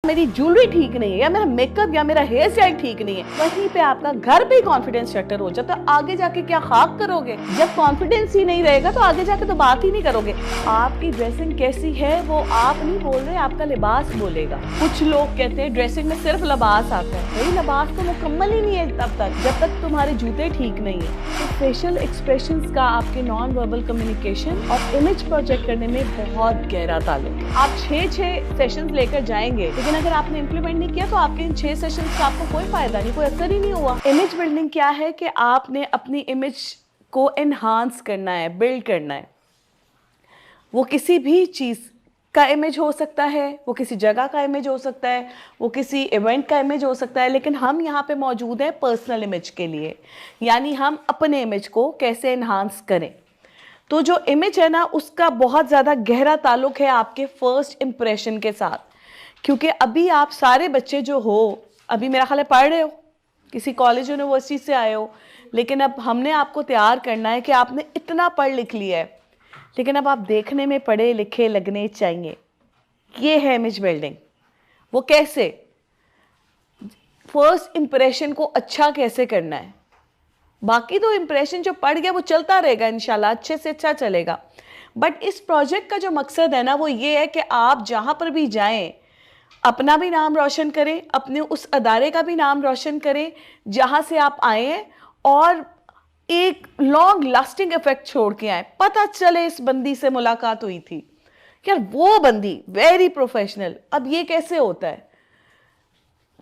मेरी ज्वेलरी ठीक नहीं है या मेरा मेकअप या मेरा हेयर स्टाइल ठीक नहीं है, वहीं पे आपका घर पे कॉन्फिडेंस शटर हो जाए तो आगे जाके क्या खाक करोगे? जब कॉन्फिडेंस ही नहीं रहेगा तो आगे जाके तो बात ही नहीं करोगे। आपकी ड्रेसिंग कैसी है वो आप नहीं बोल रहे, आपका लिबास बोलेगा। कुछ लोग कहते हैं ड्रेसिंग में सिर्फ लिबास आता है, वही लिबास तो मुकम्मल ही नहीं है तब तक जब तक तुम्हारे जूते ठीक नहीं है। तो फेशियल एक्सप्रेशंस का आपके नॉन वर्बल कम्युनिकेशन और इमेज प्रोजेक्ट करने में बहुत गहरा ताल्लुक है। आप 6 सेशंस लेकर जाएंगे, लेकिन अगर आपने इम्प्लीमेंट नहीं किया तो आपके इन 6 सेशंस का आपको कोई फायदा नहीं, कोई असर ही नहीं हुआ। इमेज बिल्डिंग क्या है कि आपने अपनी इमेज को एनहांस करना है, बिल्ड करना है। वो किसी भी चीज़ का इमेज हो सकता है, वो किसी जगह का इमेज हो सकता है, वो किसी इवेंट का इमेज हो सकता है, लेकिन हम यहाँ पे मौजूद हैं पर्सनल इमेज के लिए, यानी हम अपने इमेज को कैसे एनहांस करें। तो जो इमेज है ना, उसका बहुत ज़्यादा गहरा ताल्लुक है आपके फर्स्ट इम्प्रेशन के साथ, क्योंकि अभी आप सारे बच्चे जो हो, अभी मेरा ख्याल है पढ़ रहे हो, किसी कॉलेज यूनिवर्सिटी से आए हो, लेकिन अब हमने आपको तैयार करना है कि आपने इतना पढ़ लिख लिया है, लेकिन अब आप देखने में पढ़े लिखे लगने चाहिए। ये है इमेज बिल्डिंग। वो कैसे? फर्स्ट इंप्रेशन को अच्छा कैसे करना है। बाकी तो इंप्रेशन जो पड़ गया वो चलता रहेगा, इंशाल्लाह अच्छे से अच्छा चलेगा। बट इस प्रोजेक्ट का जो मकसद है ना, वो ये है कि आप जहाँ पर भी जाएं अपना भी नाम रोशन करें, अपने उस अदारे का भी नाम रोशन करें जहाँ से आप आए हैं, और एक लॉन्ग लास्टिंग इफेक्ट छोड़ के आए। पता चले इस बंदी से मुलाकात हुई थी, यार वो बंदी वेरी प्रोफेशनल। अब ये कैसे होता है?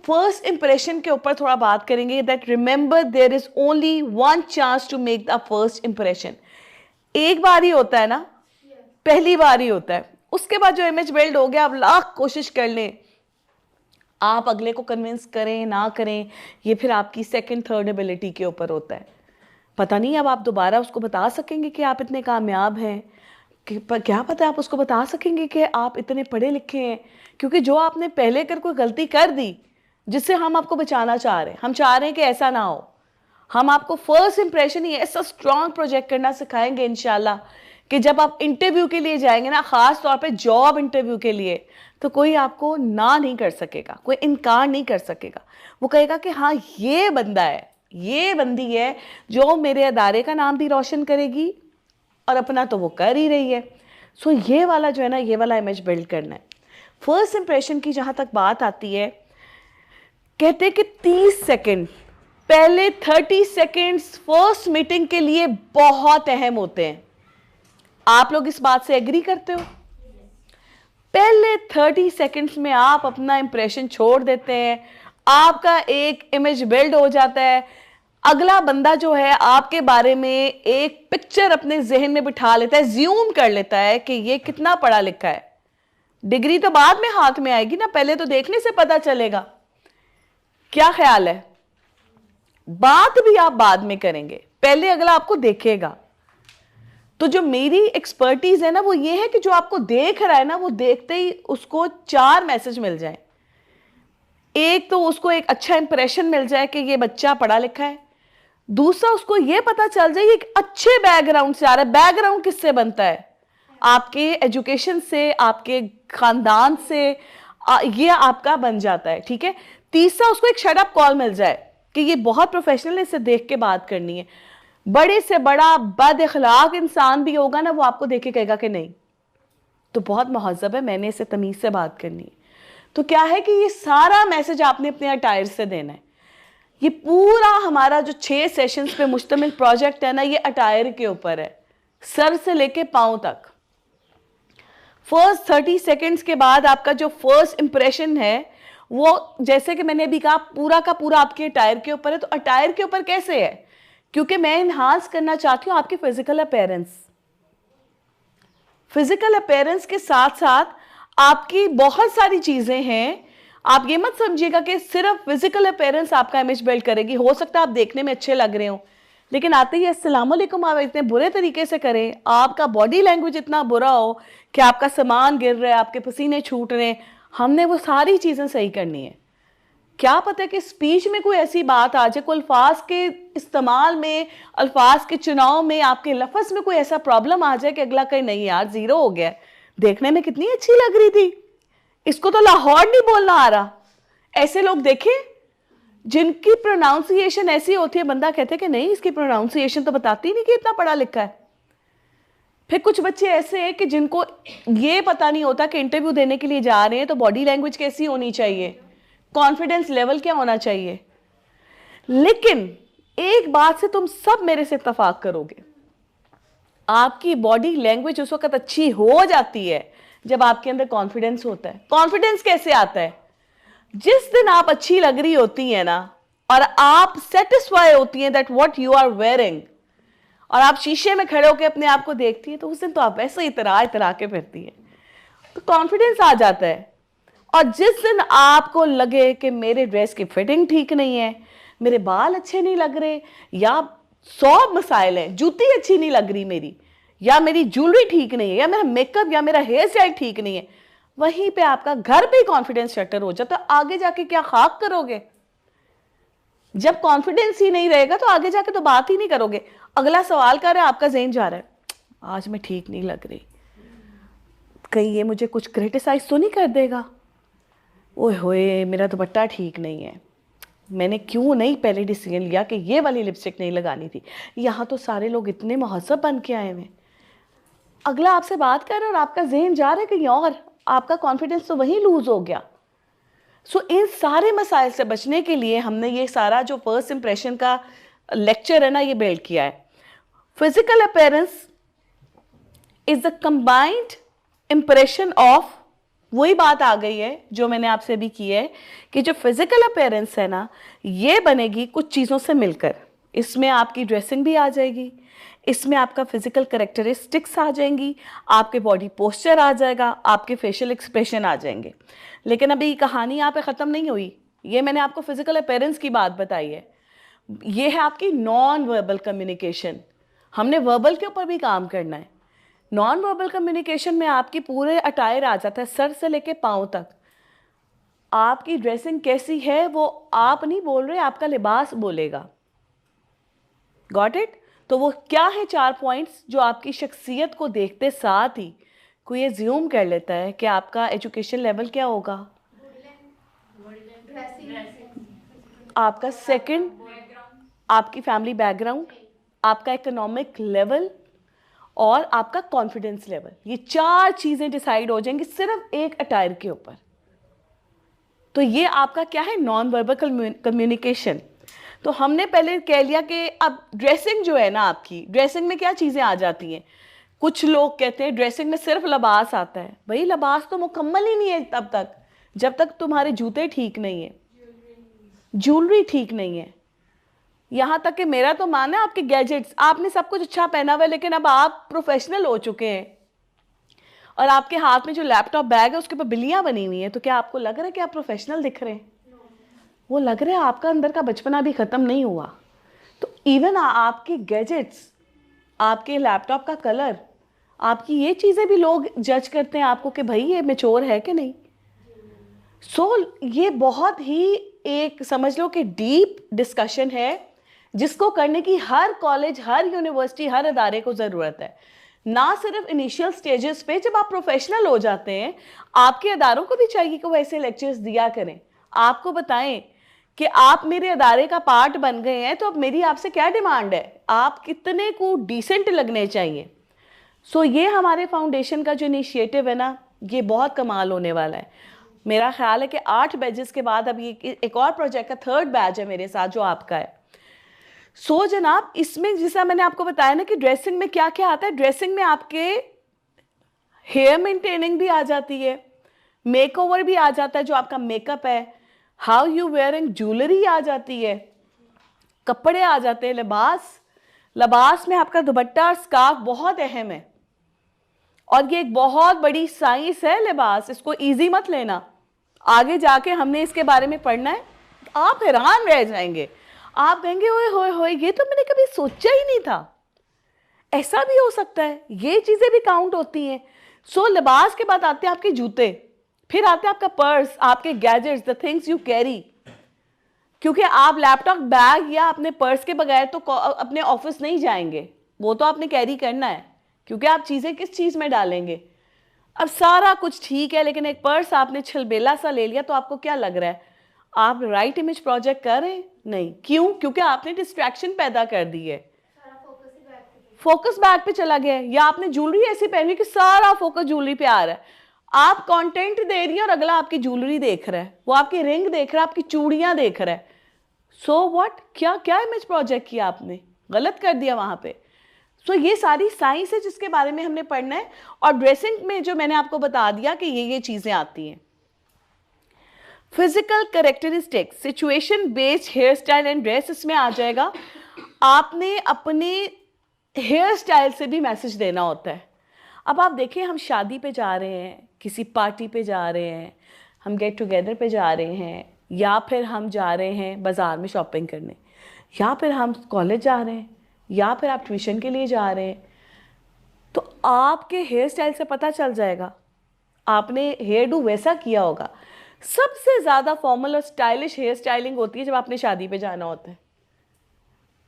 फर्स्ट इंप्रेशन के ऊपर थोड़ा बात करेंगे। That remember there is only one chance to make the first impression. एक बार ही होता है ना, पहली बार ही होता है। उसके बाद जो इमेज बिल्ड हो गया, आप लाख कोशिश कर लें, आप अगले को कन्विंस करें ना करें, ये फिर आपकी सेकंड थर्ड एबिलिटी के ऊपर होता है। पता नहीं अब आप दोबारा उसको बता सकेंगे कि आप इतने कामयाब हैं, कि क्या पता आप उसको बता सकेंगे कि आप इतने पढ़े लिखे हैं, क्योंकि जो आपने पहले कर कोई गलती कर दी जिससे हम आपको बचाना चाह रहे हैं, हम चाह रहे हैं कि ऐसा ना हो। हम आपको फर्स्ट इंप्रेशन ही ऐसा स्ट्रॉन्ग प्रोजेक्ट करना सिखाएंगे इंशाल्लाह कि जब आप इंटरव्यू के लिए जाएंगे ना, ख़ास तौर पे जॉब इंटरव्यू के लिए, तो कोई आपको ना नहीं कर सकेगा, कोई इनकार नहीं कर सकेगा। वो कहेगा कि हाँ ये बंदा है, ये बंदी है जो मेरे अदारे का नाम भी रोशन करेगी और अपना तो वो कर ही रही है। सो ये वाला जो है ना, ये वाला इमेज बिल्ड करना है। फर्स्ट इंप्रेशन की जहाँ तक बात आती है, कहते हैं कि 30 सेकेंड पहले 30 सेकेंड्स फर्स्ट मीटिंग के लिए बहुत अहम होते हैं। आप लोग इस बात से एग्री करते हो? पहले 30 सेकेंड्स में आप अपना इंप्रेशन छोड़ देते हैं, आपका एक इमेज बिल्ड हो जाता है। अगला बंदा जो है आपके बारे में एक पिक्चर अपने जहन में बिठा लेता है, ज्यूम कर लेता है कि ये कितना पढ़ा लिखा है। डिग्री तो बाद में हाथ में आएगी ना, पहले तो देखने से पता चलेगा। क्या ख्याल है? बात भी आप बाद में करेंगे, पहले अगला आपको देखेगा। तो जो मेरी एक्सपर्टीज है ना, वो ये है कि जो आपको देख रहा है ना, वो देखते ही उसको 4 मैसेज मिल जाए। एक तो उसको एक अच्छा इंप्रेशन मिल जाए कि ये बच्चा पढ़ा लिखा है। दूसरा, उसको ये पता चल जाए ये अच्छे बैकग्राउंड से आ रहा है। बैकग्राउंड किससे बनता है? आपके एजुकेशन से, आपके खानदान से, ये आपका बन जाता है। ठीक है। तीसरा, उसको एक शट अप कॉल मिल जाए कि ये बहुत प्रोफेशनल है, इसे देख के बात करनी है। बड़े से बड़ा बद अखलाक इंसान भी होगा ना, वो आपको देख के कहेगा कि नहीं तो बहुत महज़्ज़ब है, मैंने इसे तमीज़ से बात करनी है। तो क्या है कि ये सारा मैसेज आपने अपने अटायर से देना है। ये पूरा हमारा जो 6 सेशंस पे मुश्तमिल प्रोजेक्ट है ना, ये अटायर के ऊपर है, सर से लेके पाँव तक। फर्स्ट 30 सेकेंड्स के बाद आपका जो फर्स्ट इंप्रेशन है, वो जैसे कि मैंने अभी कहा पूरा का पूरा आपके अटायर के ऊपर है। तो अटायर के ऊपर कैसे है? क्योंकि मैं इन्हांस करना चाहती हूँ आपकी फिजिकल अपीयरेंस। फिजिकल अपीयरेंस के साथ साथ आपकी बहुत सारी चीजें हैं। आप ये मत समझिएगा कि सिर्फ फिजिकल अपीयरेंस आपका इमेज बिल्ड करेगी। हो सकता है आप देखने में अच्छे लग रहे हो, लेकिन आते ही अस्सलाम वालेकुम आप इतने बुरे तरीके से करें, आपका बॉडी लैंग्वेज इतना बुरा हो कि आपका सामान गिर रहा है, आपके पसीने छूट रहे हैं, हमने वो सारी चीजें सही करनी है। क्या पता है कि स्पीच में कोई ऐसी बात आ जाए, कोई अल्फाज के इस्तेमाल में, अल्फाज के चुनाव में, आपके लफ्ज़ में कोई ऐसा प्रॉब्लम आ जाए कि अगला कहीं नहीं यार जीरो हो गया, देखने में कितनी अच्छी लग रही थी, इसको तो लाहौर नहीं बोलना आ रहा। ऐसे लोग देखे जिनकी प्रोनाउंसिएशन ऐसी होती है, बंदा कहते हैं कि नहीं इसकी प्रोनाउंसिएशन तो बताती नहीं कि इतना पढ़ा लिखा है। फिर कुछ बच्चे ऐसे हैं कि जिनको ये पता नहीं होता कि इंटरव्यू देने के लिए जा रहे हैं तो बॉडी लैंग्वेज कैसी होनी चाहिए, कॉन्फिडेंस लेवल क्या होना चाहिए। लेकिन एक बात से तुम सब मेरे से इत्तेफाक करोगे, आपकी बॉडी लैंग्वेज उस वक्त अच्छी हो जाती है जब आपके अंदर कॉन्फिडेंस होता है। कॉन्फिडेंस कैसे आता है? जिस दिन आप अच्छी लग रही होती है ना, और आप सेटिस्फाई होती हैं that what you are wearing, और आप शीशे में खड़े होकर अपने आप को देखती है, तो उस दिन तो आप वैसे ही इतरा के फिरती है, तो कॉन्फिडेंस आ जाता है। और जिस दिन आपको लगे कि मेरे ड्रेस की फिटिंग ठीक नहीं है, मेरे बाल अच्छे नहीं लग रहे, या 100 मसाइल हैं, जूती अच्छी नहीं लग रही मेरी, या मेरी ज्वेलरी ठीक नहीं है, या मेरा मेकअप या मेरा हेयर स्टाइल ठीक नहीं है, वहीं पे आपका घर पे कॉन्फिडेंस शटर हो जाता है। तो आगे जाके क्या खाक करोगे? जब कॉन्फिडेंस ही नहीं रहेगा तो आगे जाके तो बात ही नहीं करोगे। अगला सवाल कर रहा है, आपका ज़हन जा रहा है, आज मैं ठीक नहीं लग रही, कहीं ये मुझे कुछ क्रिटिसाइज तो नहीं कर देगा, ओए होए मेरा दुपट्टा ठीक नहीं है, मैंने क्यों नहीं पहले डिसीजन लिया कि ये वाली लिपस्टिक नहीं लगानी थी, यहाँ तो सारे लोग इतने महज़ब बन के आए हैं। अगला आपसे बात कर रहा है और आपका जहन जा रहा है कहीं और, आपका कॉन्फिडेंस तो वहीं लूज हो गया। सो इन सारे मसाइल से बचने के लिए हमने ये सारा जो फर्स्ट इंप्रेशन का लेक्चर है ना, ये बिल्ड किया है। Physical appearance is a combined impression of, वही बात आ गई है जो मैंने आपसे भी की है कि जो फिजिकल अपीयरेंस है ना, ये बनेगी कुछ चीज़ों से मिलकर। इसमें आपकी ड्रेसिंग भी आ जाएगी, इसमें आपका फिजिकल करेक्टरिस्टिक्स आ जाएंगी, आपके बॉडी पोस्चर आ जाएगा, आपके फेशियल एक्सप्रेशन आ जाएंगे। लेकिन अभी कहानी यहाँ पे ख़त्म नहीं हुई। ये मैंने आपको फिजिकल अपीयरेंस की बात बताई है, ये है आपकी नॉन वर्बल कम्युनिकेशन। हमने वर्बल के ऊपर भी काम करना है। नॉन वर्बल कम्युनिकेशन में आपकी पूरे अटायर आ जाता है, सर से लेके पाँव तक। आपकी ड्रेसिंग कैसी है वो आप नहीं बोल रहे, आपका लिबास बोलेगा। Got it? तो वो क्या है 4 पॉइंट्स जो आपकी शख्सियत को देखते साथ ही कोई एज्यूम कर लेता है कि आपका एजुकेशन लेवल क्या होगा, आपका सेकंड, आपकी फैमिली बैकग्राउंड, आपका इकोनॉमिक लेवल और आपका कॉन्फिडेंस लेवल। ये 4 चीज़ें डिसाइड हो जाएंगी सिर्फ एक अटायर के ऊपर। तो ये आपका क्या है, नॉन वर्बल कम्युनिकेशन। तो हमने पहले कह लिया कि अब ड्रेसिंग जो है ना, आपकी ड्रेसिंग में क्या चीज़ें आ जाती हैं। कुछ लोग कहते हैं ड्रेसिंग में सिर्फ लिबास आता है। भाई लिबास तो मुकम्मल ही नहीं है तब तक जब तक तुम्हारे जूते ठीक नहीं है, ज्वेलरी ठीक नहीं है, यहाँ तक कि मेरा तो माना आपके गैजेट्स, आपने सब कुछ अच्छा पहना हुआ है लेकिन अब आप प्रोफेशनल हो चुके हैं और आपके हाथ में जो लैपटॉप बैग है उसके ऊपर बिल्लियाँ बनी हुई हैं, तो क्या आपको लग रहा है कि आप प्रोफेशनल दिख रहे हैं? वो लग रहा है आपका अंदर का बचपना भी ख़त्म नहीं हुआ। तो इवन आपके गैजेट्स, आपके लैपटॉप का कलर, आपकी ये चीज़ें भी लोग जज करते हैं आपको कि भाई ये मैच्योर है कि नहीं। ये बहुत ही एक समझ लो कि डीप डिस्कशन है जिसको करने की हर कॉलेज, हर यूनिवर्सिटी, हर अदारे को ज़रूरत है। ना सिर्फ इनिशियल स्टेजेस पे, जब आप प्रोफेशनल हो जाते हैं आपके अदारों को भी चाहिए कि वो ऐसे लेक्चर्स दिया करें, आपको बताएं कि आप मेरे अदारे का पार्ट बन गए हैं, तो अब मेरी आपसे क्या डिमांड है, आप कितने को डिसेंट लगने चाहिए। ये हमारे फाउंडेशन का जो इनिशिएटिव है ना, ये बहुत कमाल होने वाला है। मेरा ख्याल है कि 8 बैचेस के बाद अब ये एक और प्रोजेक्ट का 3rd बैच है मेरे साथ जो आपका है। जनाब, इसमें जैसा मैंने आपको बताया ना कि ड्रेसिंग में क्या क्या आता है। ड्रेसिंग में आपके हेयर मेंटेनिंग भी आ जाती है, मेकओवर भी आ जाता है, जो आपका मेकअप है, हाउ यू वेयरिंग ज्वेलरी आ जाती है, कपड़े आ जाते हैं, लिबास में आपका दुपट्टा और स्कार्फ बहुत अहम है और ये एक बहुत बड़ी साइंस है लिबास, इसको इजी मत लेना। आगे जाके हमने इसके बारे में पढ़ना है, आप हैरान रह जाएंगे, आप कहेंगे ओए होए होए ये तो मैंने कभी सोचा ही नहीं था, ऐसा भी हो सकता है, ये चीज़ें भी काउंट होती हैं। लिबास के बाद आते हैं आपके जूते, फिर आते हैं आपका पर्स, आपके gadgets, the things you carry, क्योंकि आप लैपटॉप, बैग या अपने पर्स के बगैर तो अपने ऑफिस नहीं जाएंगे, वो तो आपने कैरी करना है, क्योंकि आप चीज़ें किस चीज़ में डालेंगे, अब सारा कुछ ठीक है, लेकिन एक पर्स आपने छलबेला सा ले लिया, तो आपको क्या लग रहा है? आप राइट इमेज प्रोजेक्ट कर रहे हैं? नहीं। क्यों? क्योंकि आपने डिस्ट्रैक्शन पैदा कर दी है, फोकस बैक पे चला गया है, या आपने ज्वेलरी ऐसी पहनी कि सारा फोकस ज्वेलरी पे आ रहा है। आप कंटेंट दे रही है और अगला आपकी ज्वेलरी देख रहा है, वो आपकी रिंग देख रहा है, आपकी चूड़ियां देख रहा है। सो व्हाट, क्या क्या इमेज प्रोजेक्ट किया आपने? गलत कर दिया वहां पे। सो ये सारी साइंस है जिसके बारे में हमने पढ़ना है। और ड्रेसिंग में जो मैंने आपको बता दिया कि ये चीजें आती हैं। Physical characteristics, situation based hair style and dress इसमें आ जाएगा। आपने अपने हेयर स्टाइल से भी मैसेज देना होता है। अब आप देखिए, हम शादी पे जा रहे हैं, किसी पार्टी पे जा रहे हैं, हम गेट टुगेदर पे जा रहे हैं, या फिर हम जा रहे हैं बाज़ार में शॉपिंग करने, या फिर हम कॉलेज जा रहे हैं, या फिर आप ट्यूशन के लिए जा रहे हैं, तो आपके हेयर स्टाइल से पता चल जाएगा। आपने हेयर डू वैसा किया होगा। सबसे ज़्यादा फॉर्मल और स्टाइलिश हेयर स्टाइलिंग होती है जब आपने शादी पे जाना होता है।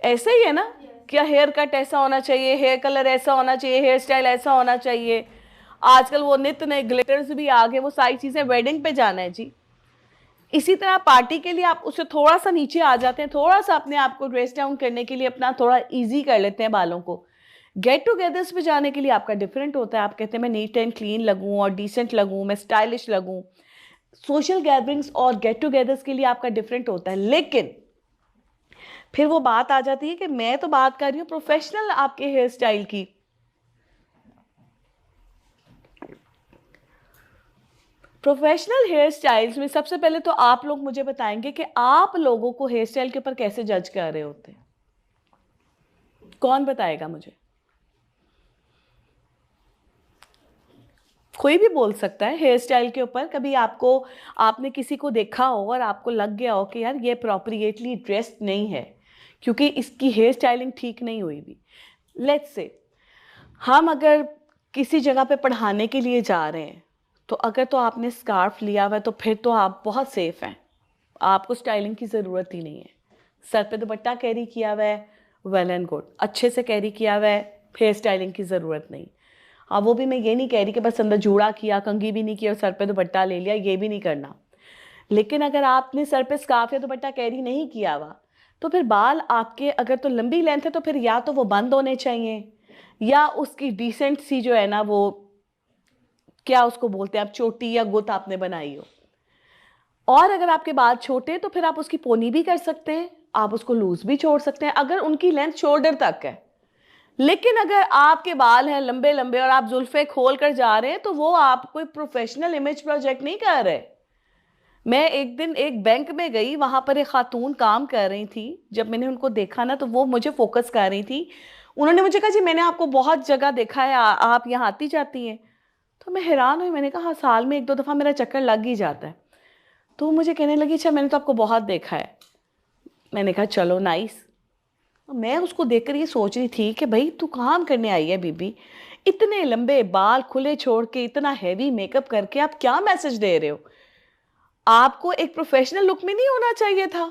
ऐसा ही है ना? क्या हेयर कट ऐसा होना चाहिए, हेयर कलर ऐसा होना चाहिए, हेयर स्टाइल ऐसा होना चाहिए। आजकल वो नित्य नए ग्लिटर्स भी आ गए, वो सारी चीज़ें वेडिंग पे जाना है जी। इसी तरह पार्टी के लिए आप उससे थोड़ा सा नीचे आ जाते हैं, थोड़ा सा अपने आप को ड्रेस डाउन करने के लिए अपना थोड़ा इजी कर लेते हैं बालों को। गेट टुगेदर्स पे जाने के लिए आपका डिफरेंट होता है। आप कहते हैं मैं नीट एंड क्लीन लगूं और डिसेंट लगूं, मैं स्टाइलिश लगूं। सोशल गैदरिंग्स और गेट टुगेदर्स के लिए आपका डिफरेंट होता है। लेकिन फिर वो बात आ जाती है कि मैं तो बात कर रही हूँ प्रोफेशनल आपके हेयर स्टाइल की। प्रोफेशनल हेयर स्टाइल्स में सबसे पहले तो आप लोग मुझे बताएंगे कि आप लोगों को हेयर स्टाइल के ऊपर कैसे जज कर रहे होते हैं। कौन बताएगा मुझे? कोई भी बोल सकता है हेयर स्टाइल के ऊपर। कभी आपने किसी को देखा हो और आपको लग गया हो कि यार ये अप्रोप्रिएटली ड्रेस्ड नहीं है क्योंकि इसकी हेयर स्टाइलिंग ठीक नहीं हुई भी। लेट्स से हम अगर किसी जगह पे पढ़ाने के लिए जा रहे हैं, तो अगर तो आपने स्कार्फ लिया हुआ है तो फिर तो आप बहुत सेफ हैं, आपको स्टाइलिंग की ज़रूरत ही नहीं है। सर पे दुपट्टा कैरी किया हुआ है, वेल एंड गुड, अच्छे से कैरी किया हुआ है, हेयर स्टाइलिंग की ज़रूरत नहीं। हाँ, वो भी मैं ये नहीं कह रही कि बस अंदर जूड़ा किया, कंघी भी नहीं किया और सर पे दुपट्टा ले लिया, ये भी नहीं करना। लेकिन अगर आपने सर पे स्कार्फ या दुपट्टा कैरी नहीं किया हुआ, तो फिर बाल आपके अगर तो लंबी लेंथ है तो फिर या तो वो बंद होने चाहिए, या उसकी डिसेंट सी जो है ना, वो क्या उसको बोलते हैं आप, चोटी या गुत आपने बनाई हो। और अगर आपके बाल छोटे हैं तो फिर आप उसकी पोनी भी कर सकते हैं, आप उसको लूज भी छोड़ सकते हैं अगर उनकी लेंथ शोल्डर तक है। लेकिन अगर आपके बाल हैं लंबे लंबे और आप जुल्फे खोल कर जा रहे हैं, तो वो आप कोई प्रोफेशनल इमेज प्रोजेक्ट नहीं कर रहे। मैं एक दिन एक बैंक में गई, वहां पर एक खातून काम कर रही थी। जब मैंने उनको देखा ना, तो वो मुझे फोकस कर रही थी। उन्होंने मुझे कहा जी मैंने आपको बहुत जगह देखा है, आप यहाँ आती जाती हैं। तो मैं हैरान हुई, मैंने कहा हाँ, साल में 1-2 दफ़ा मेरा चक्कर लग ही जाता है। तो मुझे कहने लगी अच्छा मैंने तो आपको बहुत देखा है। मैंने कहा चलो नाइस। मैं उसको देखकर ये सोच रही थी कि भाई तू काम करने आई है बीबी, इतने लंबे बाल खुले छोड़ के, इतना हैवी मेकअप करके आप क्या मैसेज दे रहे हो? आपको एक प्रोफेशनल लुक में नहीं होना चाहिए था।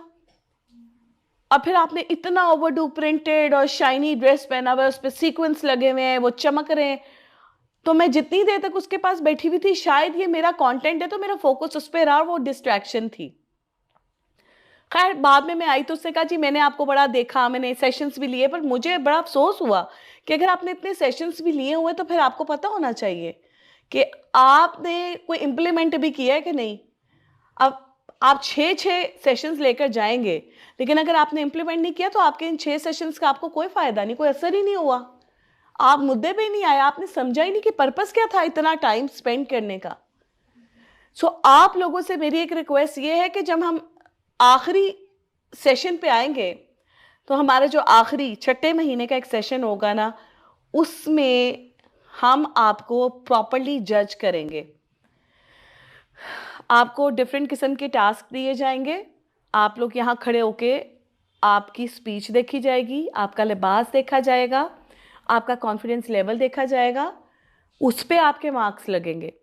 और फिर आपने इतना ओवरडू प्रिंटेड और शाइनी ड्रेस पहना हुआ है, उस पर सीक्वेंस लगे हुए हैं, वो चमक रहे हैं। तो मैं जितनी देर तक उसके पास बैठी हुई थी, शायद ये मेरा कंटेंट है तो मेरा फोकस उस पर रहा, वो डिस्ट्रैक्शन थी। खैर बाद में मैं आई तो उसने कहा जी मैंने आपको बड़ा देखा, मैंने सेशंस भी लिए, पर मुझे बड़ा अफसोस हुआ कि अगर आपने इतने सेशंस भी लिए हुए तो फिर आपको पता होना चाहिए कि आपने कोई इम्प्लीमेंट भी किया है कि नहीं। अब आप 6 सेशंस लेकर जाएंगे, लेकिन अगर आपने इम्प्लीमेंट नहीं किया तो आपके इन 6 सेशंस का आपको कोई फायदा नहीं, कोई असर ही नहीं हुआ, आप मुद्दे पे नहीं आए, आपने समझा ही नहीं कि पर्पस क्या था इतना टाइम स्पेंड करने का। सो आप लोगों से मेरी एक रिक्वेस्ट ये है कि जब हम आखिरी सेशन पे आएंगे, तो हमारा जो आखिरी 6ठे महीने का एक सेशन होगा ना, उसमें हम आपको प्रॉपर्ली जज करेंगे। आपको डिफरेंट किस्म के टास्क दिए जाएंगे। आप लोग यहाँ खड़े होके आपकी स्पीच देखी जाएगी, आपका लिबास देखा जाएगा, आपका कॉन्फिडेंस लेवल देखा जाएगा, उस पे आपके मार्क्स लगेंगे।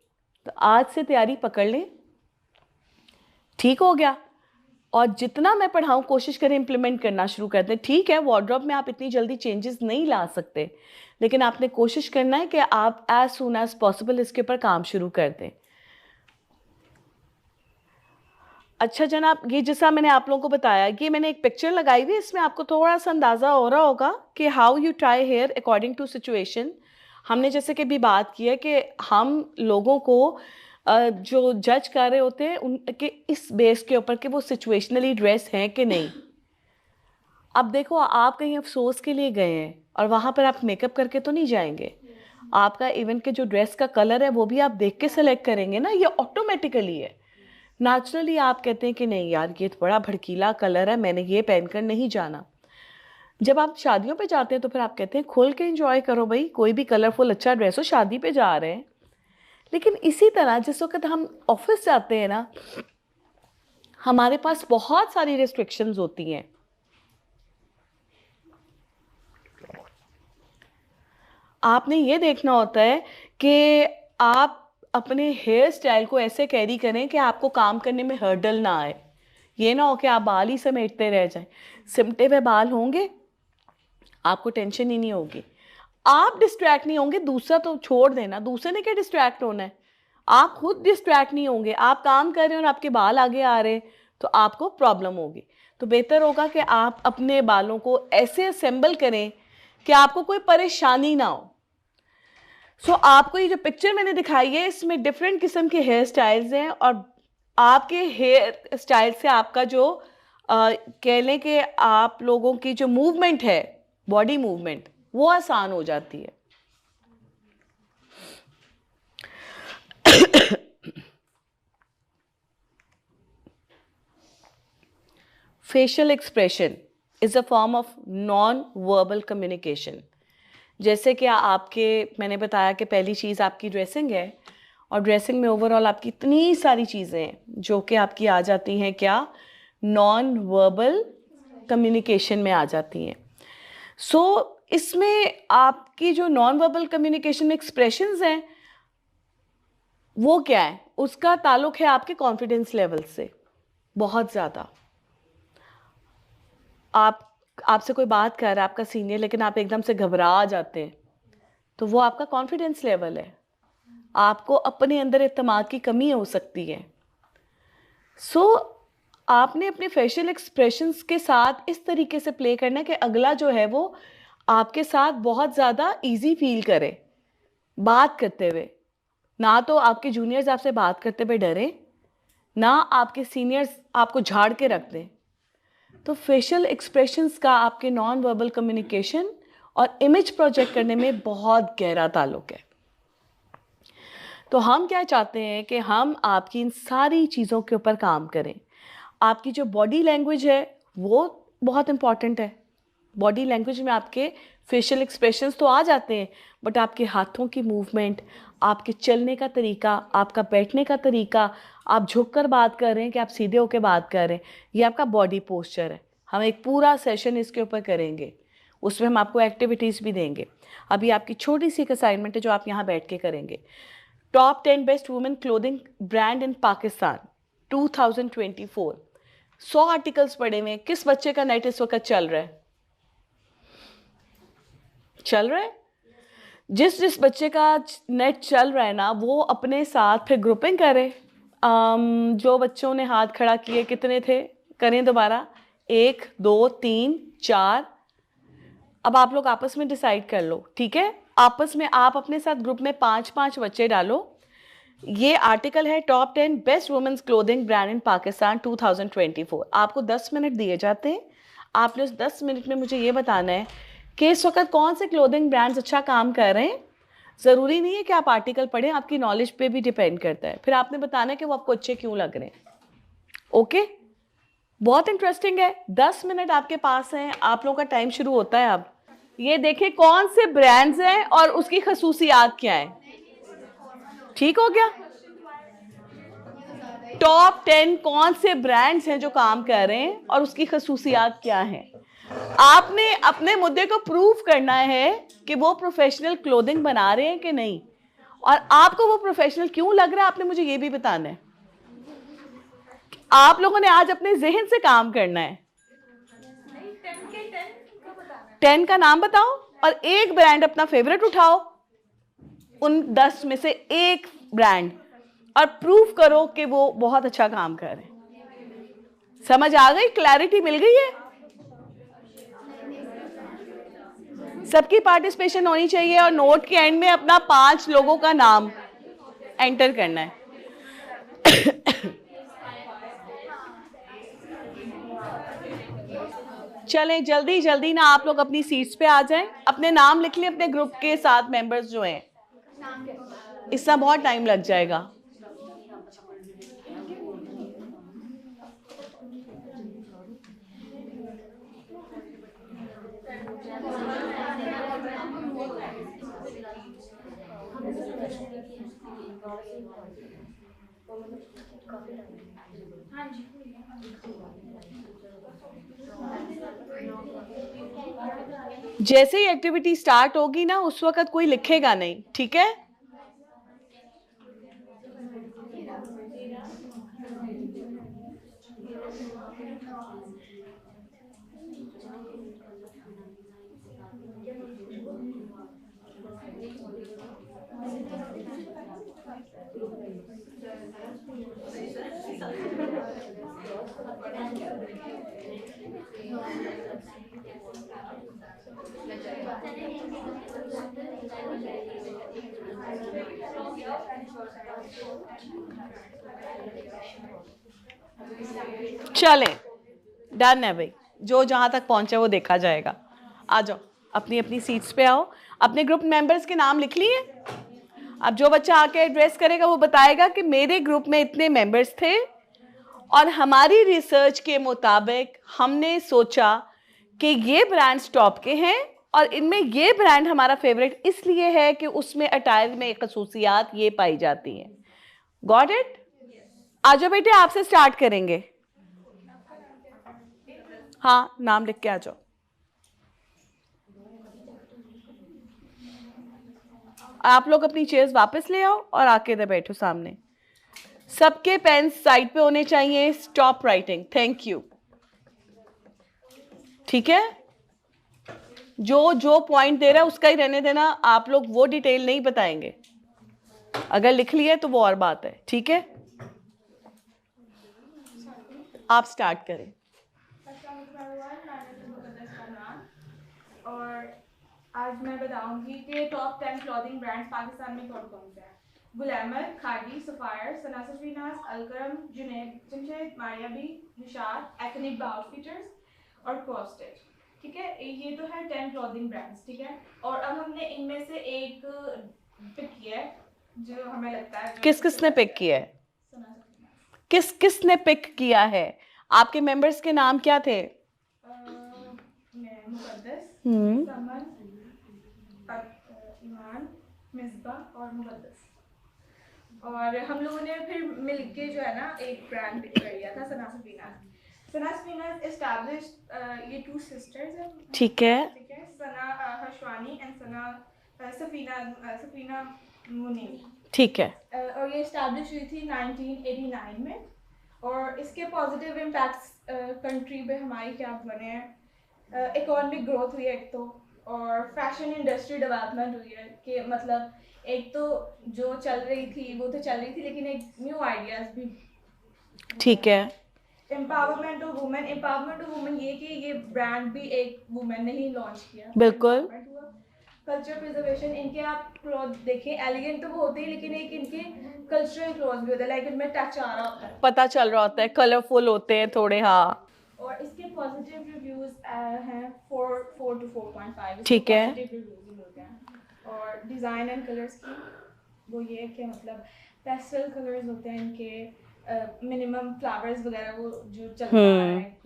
तो आज से तैयारी पकड़ लें, ठीक हो गया? और जितना मैं पढ़ाऊँ कोशिश करें इम्प्लीमेंट करना शुरू कर दें। ठीक है, वार्डरोब में आप इतनी जल्दी चेंजेस नहीं ला सकते, लेकिन आपने कोशिश करना है कि आप एज सून एज पॉसिबल इसके ऊपर काम शुरू कर दें। अच्छा जनाब, ये जैसा मैंने आप लोगों को बताया, ये मैंने एक पिक्चर लगाई हुई है, इसमें आपको थोड़ा सा अंदाज़ा हो रहा होगा कि how you try hair according to situation. हमने जैसे कि भी बात की है कि हम लोगों को जो जज कर रहे होते हैं उनके इस बेस के ऊपर कि वो सिचुएशनली ड्रेस हैं कि नहीं। अब देखो, आप कहीं अफसोस के लिए गए हैं और वहाँ पर आप मेकअप करके तो नहीं जाएंगे। आपका इवन के जो ड्रेस का कलर है वो भी आप देख के सेलेक्ट करेंगे ना, ये ऑटोमेटिकली है। नेचुरली आप कहते हैं कि नहीं यार, ये तो बड़ा भड़कीला कलर है, मैंने ये पहनकर नहीं जाना। जब आप शादियों पे जाते हैं तो फिर आप कहते हैं खुल के एंजॉय करो भाई, कोई भी कलरफुल अच्छा ड्रेस हो, शादी पे जा रहे हैं। लेकिन इसी तरह जिस वक्त हम ऑफिस जाते हैं ना, हमारे पास बहुत सारी रिस्ट्रिक्शंस होती हैं। आपने ये देखना होता है कि आप अपने हेयर स्टाइल को ऐसे कैरी करें कि आपको काम करने में हर्डल ना आए। ये ना हो कि आप बाल ही समेटते रह जाएं। सिमटे हुए बाल होंगे, आपको टेंशन ही नहीं होगी, आप डिस्ट्रैक्ट नहीं होंगे। दूसरा तो छोड़ देना, दूसरे ने क्या डिस्ट्रैक्ट होना है, आप खुद डिस्ट्रैक्ट नहीं होंगे। आप काम कर रहे हैं और आपके बाल आगे आ रहे हैं तो आपको प्रॉब्लम होगी। तो बेहतर होगा कि आप अपने बालों को ऐसे असेंबल करें कि आपको कोई परेशानी ना हो। आपको ये जो पिक्चर मैंने दिखाई है, इसमें डिफरेंट किस्म के हेयर स्टाइल्स हैं और आपके हेयर स्टाइल से आपका जो कह लें कि आप लोगों की जो मूवमेंट है, बॉडी मूवमेंट, वो आसान हो जाती है। Facial expression is a form of non verbal communication. जैसे कि आपके मैंने बताया कि पहली चीज़ आपकी ड्रेसिंग है, और ड्रेसिंग में ओवरऑल आपकी इतनी सारी चीज़ें हैं जो कि आपकी आ जाती हैं क्या, नॉन वर्बल कम्युनिकेशन में आ जाती हैं। इसमें आपकी जो नॉन वर्बल कम्युनिकेशन में एक्सप्रेशंस हैं वो क्या है, उसका ताल्लुक है आपके कॉन्फिडेंस लेवल से बहुत ज़्यादा। आपसे कोई बात कर रहा है, आपका सीनियर, लेकिन आप एकदम से घबरा जाते हैं, तो वो आपका कॉन्फिडेंस लेवल है। आपको अपने अंदर एतमाद की कमी हो सकती है। आपने अपने फेशियल एक्सप्रेशंस के साथ इस तरीके से प्ले करना है कि अगला जो है वो आपके साथ बहुत ज़्यादा इजी फील करे बात करते हुए। ना तो आपके जूनियर्स आपसे बात करते हुए डरें, ना आपके सीनियर्स आपको झाड़ के रख दें। तो फेशियल एक्सप्रेशंस का आपके नॉन वर्बल कम्युनिकेशन और इमेज प्रोजेक्ट करने में बहुत गहरा ताल्लुक है। तो हम क्या चाहते हैं कि हम आपकी इन सारी चीज़ों के ऊपर काम करें। आपकी जो बॉडी लैंग्वेज है वो बहुत इम्पॉर्टेंट है। बॉडी लैंग्वेज में आपके फेशियल एक्सप्रेशंस तो आ जाते हैं, बट आपके हाथों की मूवमेंट, आपके चलने का तरीका, आपका बैठने का तरीका, आप झुककर बात कर रहे हैं कि आप सीधे होकर बात कर रहे हैं, ये आपका बॉडी पोस्चर है। हम एक पूरा सेशन इसके ऊपर करेंगे, उसमें हम आपको एक्टिविटीज़ भी देंगे। अभी आपकी छोटी सी एक असाइनमेंट है जो आप यहाँ बैठ के करेंगे। Top 10 best women clothing brand in Pakistan 2024। 100 articles पढ़े हुए हैं। किस बच्चे का नेट इस वक्त चल रहा है? चल रहा है? जिस बच्चे का नेट चल रहा है ना, वो अपने साथ फिर ग्रुपिंग करे। जो बच्चों ने हाथ खड़ा किए, कितने थे? करें दोबारा। 1 2 3 4। अब आप लोग आपस में डिसाइड कर लो, ठीक है? आपस में आप अपने साथ ग्रुप में 5-5 बच्चे डालो। ये आर्टिकल है top 10 best women's clothing brand in Pakistan 2024। आपको 10 मिनट दिए जाते हैं। आपने उस 10 मिनट में मुझे ये बताना है कि इस वक्त कौन से क्लोथिंग ब्रांड्स अच्छा काम कर रहे हैं। ज़रूरी नहीं है कि आप आर्टिकल पढ़ें, आपकी नॉलेज पे भी डिपेंड करता है। फिर आपने बताना है कि वो आपको अच्छे क्यों लग रहे हैं। ओके, बहुत इंटरेस्टिंग है। 10 मिनट आपके पास हैं, आप लोगों का टाइम शुरू होता है अब। ये देखें कौन से ब्रांड्स हैं और उसकी खसूसियात क्या है। ठीक हो गया? टॉप 10 कौन से ब्रांड्स हैं जो काम कर रहे हैं और उसकी खसूसियात क्या है। आपने अपने मुद्दे को प्रूव करना है कि वो प्रोफेशनल क्लोथिंग बना रहे हैं कि नहीं, और आपको वो प्रोफेशनल क्यों लग रहा है, आपने मुझे ये भी बताना है। आप लोगों ने आज अपने जहन से काम करना है। 10 का नाम बताओ और एक ब्रांड अपना फेवरेट उठाओ, उन 10 में से एक ब्रांड, और प्रूव करो कि वो बहुत अच्छा काम कर रहे हैं। समझ आ गई? क्लैरिटी मिल गई है? सबकी पार्टिसिपेशन होनी चाहिए और नोट के एंड में अपना 5 लोगों का नाम एंटर करना है। चलें जल्दी जल्दी ना आप लोग अपनी सीट्स पे आ जाएं, अपने नाम लिख लें अपने ग्रुप के 7 मेंबर्स जो हैं, इससे बहुत टाइम लग जाएगा। जैसे ही एक्टिविटी स्टार्ट होगी ना उस वक्त कोई लिखेगा नहीं, ठीक है? चलें, डन है भाई, जो जहां तक पहुंचे वो देखा जाएगा। आ जाओ, अपनी अपनी सीट्स पे आओ। अपने ग्रुप मेंबर्स के नाम लिख लिए? अब जो बच्चा आके एड्रेस करेगा वो बताएगा कि मेरे ग्रुप में इतने मेंबर्स थे और हमारी रिसर्च के मुताबिक हमने सोचा कि ये ब्रांड्स टॉप के हैं और इनमें ये ब्रांड हमारा फेवरेट इसलिए है कि उसमें अटायर में खसूसियात ये पाई जाती हैं। Got it? आ जाओ बेटे, आपसे स्टार्ट करेंगे। हाँ, नाम लिख के आ जाओ। आप लोग अपनी चेयर्स वापस ले आओ और आके इधर बैठो सामने। सबके पेन साइड पे होने चाहिए। Stop writing, thank you. ठीक है, जो जो पॉइंट दे रहा है उसका ही रहने देना, आप लोग वो डिटेल नहीं बताएंगे। अगर लिख लिए तो वो और बात है, ठीक है? आप स्टार्ट करें। और आज मैं बताऊंगी कि टॉप 10 क्लॉथिंग ब्रांड्स पाकिस्तान में कौन कौन से हैं। गुलैमर, खादी, सफायर, सना सफीनाज, अलकरम, जुनैद, जमशेद, मारियाबी, निशाद, एथनिक आउटफिटर्स और क्रॉस स्टिच। ठीक है, ये तो है 10 क्लॉथिंग ब्रांड्स। ठीक है, और अब हमने इनमें से एक पिक किया है जो हमें लगता है। किस किसने पिक किया है? किस किसने पिक किया है? आपके मेंबर्स के नाम क्या थे? मुकद्दस, समन, ईमान, मिसबा और मुकद्दस। और हम लोगों ने फिर मिलके जो है ना एक ब्रांड पिक कर लिया था, सना सफीनाज। सना सफीनाज एस्टैब्लिश्ड, ये 2 सिस्टर्स हैं। ठीक है, ठीक है, सना हशवानी एंड सना सफीना मुनीम। ठीक है। और ये एस्टैब्लिश हुई थी 1989 में। और इसके पॉजिटिव इम्पैक्ट्स कंट्री पे हमारी क्या बने हैं। इकोनॉमिक ग्रोथ हुई है एक तो, और फैशन इंडस्ट्री डेवलपमेंट हुई है कि मतलब एक तो जो चल रही थी वो तो चल रही थी, लेकिन एक न्यू आइडियाज भी। ठीक है। Empowerment of women. Empowerment of women ये कि ये ब्रांड भी एक वुमेन ने ही लॉन्च किया। बिल्कुल। कल्चर प्रिजर्वेशन, इनके आप क्लॉथ देखें, एलिगेंट तो वो होते हैं लेकिन एक इनके कल्चरल क्लॉथ भी होते हैं, लाइक इनमें टच आ रहा होता है, पता चल रहा होता है, कलरफुल होते हैं थोड़े। हाँ, और इसके पॉजिटिव रिव्यूज हैं 4 to 4.5। ठीक है। पॉजिटिव रिव्यूज मिलते हैं। और डिज़ाइन एंड कलर्स की वो ये है कि मतलब पेस्टल कलर्स होते हैं इनके, मिनिमम फ्लावर्स वगैरह वो जो चलता है,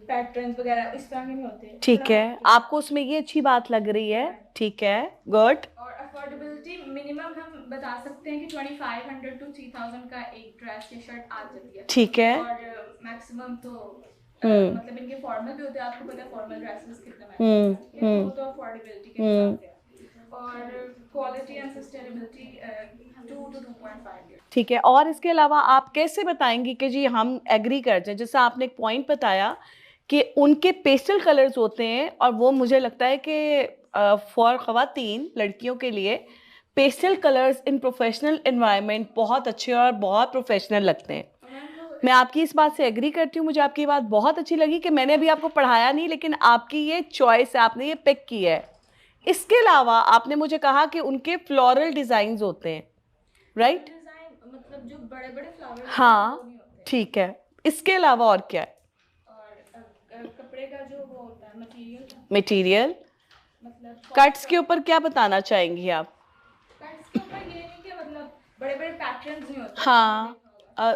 पैटर्न्स वगैरह इस तरह के नहीं होते। ठीक है, आपको उसमें ये अच्छी बात लग रही है। ठीक है, गुड। और अफोर्डेबिलिटी मिनिमम हम बता सकते हैं कि 2500 to 3000 का एक ड्रेस या शर्ट आ जाती है। ठीक है। और मैक्सिमम तो मतलब इनके फॉर्मल भी होते हैं, आपको पता है फॉर्मल ड्रेसेस कितने महंगे हैं, तो अफोर्डेबिलिटी के हिसाब से। और quality and sustainability 2 to 2.5 years। ठीक है, और इसके अलावा आप कैसे बताएंगी कि जी हम एग्री करते हैं, जैसे आपने एक पॉइंट बताया कि उनके पेस्टल कलर्स होते हैं, और वो मुझे लगता है कि फॉर ख़वातीन लड़कियों के लिए pastel colours in professional environment बहुत अच्छे और बहुत प्रोफेशनल लगते हैं। मैं आपकी इस बात से एग्री करती हूँ, मुझे आपकी बात बहुत अच्छी लगी कि मैंने अभी आपको पढ़ाया नहीं, लेकिन आपकी ये चॉइस है, आपने ये पिक की है। इसके अलावा आपने मुझे कहा कि उनके फ्लोरल डिज़ाइंस होते हैं, राइट? डिजाइन मतलब जो बड़े बड़े फ्लावर हाँ, ठीक है। इसके अलावा और क्या है? और कपड़े का जो वो होता है मटेरियल, मतलब कट्स के ऊपर क्या बताना चाहेंगी आप? कट्स के ऊपर ये नहीं कि मतलब बड़े बड़े पैटर्न्स नहीं होते। हाँ,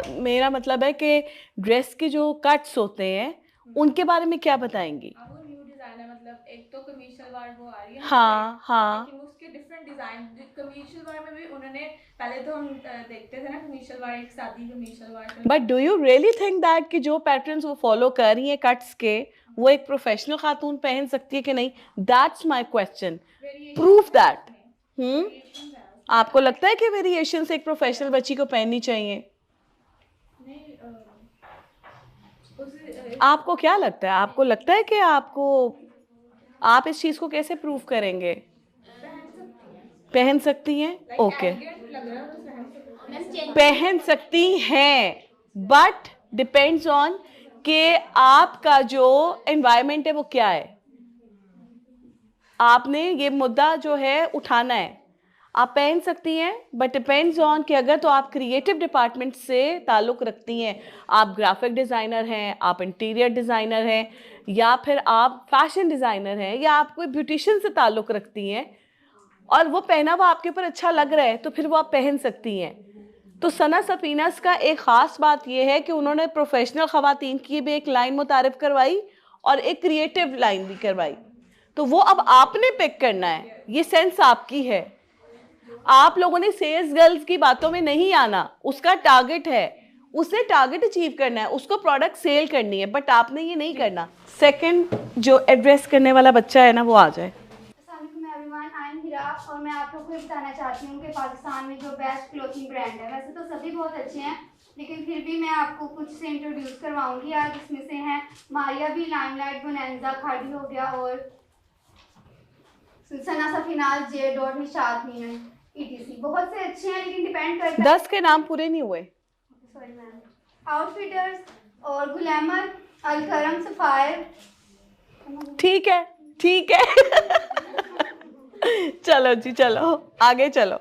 मेरा मतलब है कि ड्रेस के जो कट्स होते हैं उनके बारे में क्या बताएंगी? अब वो न्यू डिजाइन है, मतलब एक तो कमीज शलवार वो आ रही है, हाँ हाँ, लेकिन उसके डिफरेंट डिजाइन। कमीज शलवार में भी उन्होंने, पहले तो हम देखते थे ना कमीज शलवार, एक सादी kameez shalwar. But do you really think that कि जो पैटर्न्स वो फॉलो कर रही हैं कट्स के, वो एक प्रोफेशनल खातून पहन सकती है कि नहीं? That's my question, proof that. आपको लगता है कि वेरिएशंस एक प्रोफेशनल बच्ची को पहननी चाहिए? आपको क्या लगता है, आपको लगता है कि आप इस चीज को कैसे प्रूव करेंगे? पहन सकती हैं, ओके, पहन सकती हैं, बट डिपेंड्स ऑन कि आपका जो एनवायरनमेंट है वो क्या है। आपने ये मुद्दा जो है उठाना है। आप पहन सकती हैं, बट डिपेंड्स ऑन कि अगर तो आप क्रिएटिव डिपार्टमेंट से ताल्लुक़ रखती हैं, आप ग्राफिक डिज़ाइनर हैं, आप इंटीरियर डिज़ाइनर हैं, या फिर आप फैशन डिज़ाइनर हैं, या आप कोई ब्यूटिशियन से ताल्लुक़ रखती हैं, और वो पहना हुआ आपके ऊपर अच्छा लग रहा है, तो फिर वो आप पहन सकती हैं। तो सना सफीनास का एक ख़ास बात यह है कि उन्होंने प्रोफेशनल ख़वातीन की भी एक लाइन मुतारिफ करवाई और एक क्रिएटिव लाइन भी करवाई। तो वो अब आपने पिक करना है, ये सेंस आपकी है। आप लोगों ने सेल्स गर्ल्स की बातों में नहीं आना, उसका टारगेट है, उसने टारगेट अचीव करना है, उसको प्रोडक्ट सेल करनी है, बट आपने ये नहीं करना। सेकंड जो एड्रेस करने वाला बच्चा है ना, वो आ जाए। और मैं आप लोग को बताना चाहती हूँ कि पाकिस्तान में जो बेस्ट क्लोथिंग ब्रांड है, वैसे तो सभी बहुत अच्छे हैं, लेकिन फिर भी मैं आपको कुछ से इंट्रोड्यूस करवाऊंगी आज। इसमें से हैं मारिया भी, लाइमलाइट, बोनेंजा, खादी हो गया, और सना सफीनाज, जेड और निशात मीनन, ETC। बहुत से अच्छे हैं, लेकिन डिपेंड करता है। 10 के नाम पूरे नहीं हुए, सॉरी मैम। आउटफिटर्स और गुलैमर, अलकरम, सफायर। ठीक है, ठीक है। चलो जी, चलो आगे चलो।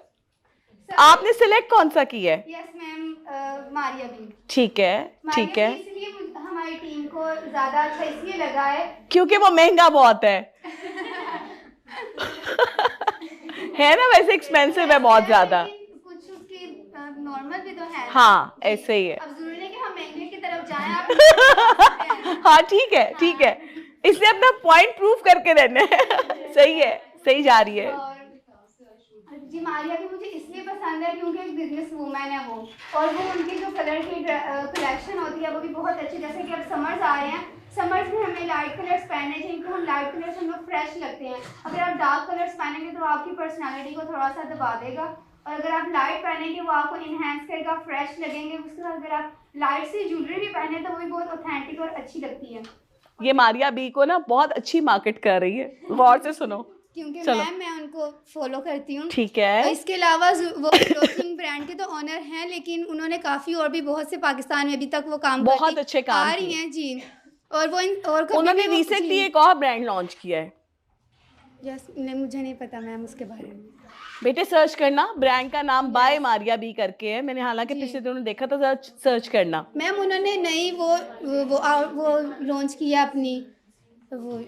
आपने सिलेक्ट कौन सा किया है? यस मैम, मारिया भी। ठीक है, ठीक है, इसलिए हमारी टीम को ज्यादा अच्छा इसलिए लगा है क्योंकि वो महंगा बहुत है। है ना, वैसे एक्सपेंसिव है बहुत ज्यादा। कुछ उसकी नॉर्मल भी तो है। हाँ, ऐसे ही है। अब जरूरी नहीं कि हम महंगे की तरफ जाएं, आप हाँ ठीक है, ठीक है, इसलिए अपना पॉइंट प्रूव करके रहना है। सही है, सही जा रही है। जी मारिया भी मुझे इसलिए पसंद है क्योंकि एक बिजनेस वूमेन है वो, और वो उनकी जो कलर की कलेक्शन होती है वो भी बहुत अच्छी। जैसे कि अब समर्स आ रहे हैं, समर्स में हमें लाइट कलर्स पहनने चाहिए क्योंकि हम लाइट कलर्स हम लोग फ्रेश लगते हैं। अगर आप डार्क कलर्स पहनेंगे तो आपकी पर्सनालिटी को थोड़ा सा दबा देगा, और अगर आप लाइट पहनेंगे वो आपको इन्हेंस करेगा, फ्रेश लगेंगे। उसके बाद अगर आप लाइट सी ज्वेलरी भी पहने तो वो भी बहुत ऑथेंटिक और अच्छी लगती है। ये मारिया बी को ना बहुत अच्छी मार्केट कर रही है, गौर से सुनो। क्योंकि मैम मैं उनको फॉलो करती हूँ। ठीक है। इसके अलावा वो क्लोथिंग ब्रांड के तो ऑनर हैं, लेकिन उन्होंने काफ़ी और भी बहुत से पाकिस्तान में अभी तक वो काम बहुत अच्छे काम आ रही हैं जी। और वो उन्होंने रिसेंटली एक और ब्रांड लॉन्च किया है। यस, मुझे नहीं पता मैम उसके बारे में। बेटे सर्च करना, ब्रांड का नाम बाय मारिया बी करके है। मैंने हालांकि पिछले दिनों देखा था, सर्च करना। मैम उन्होंने नई वो लॉन्च किया अपनी वो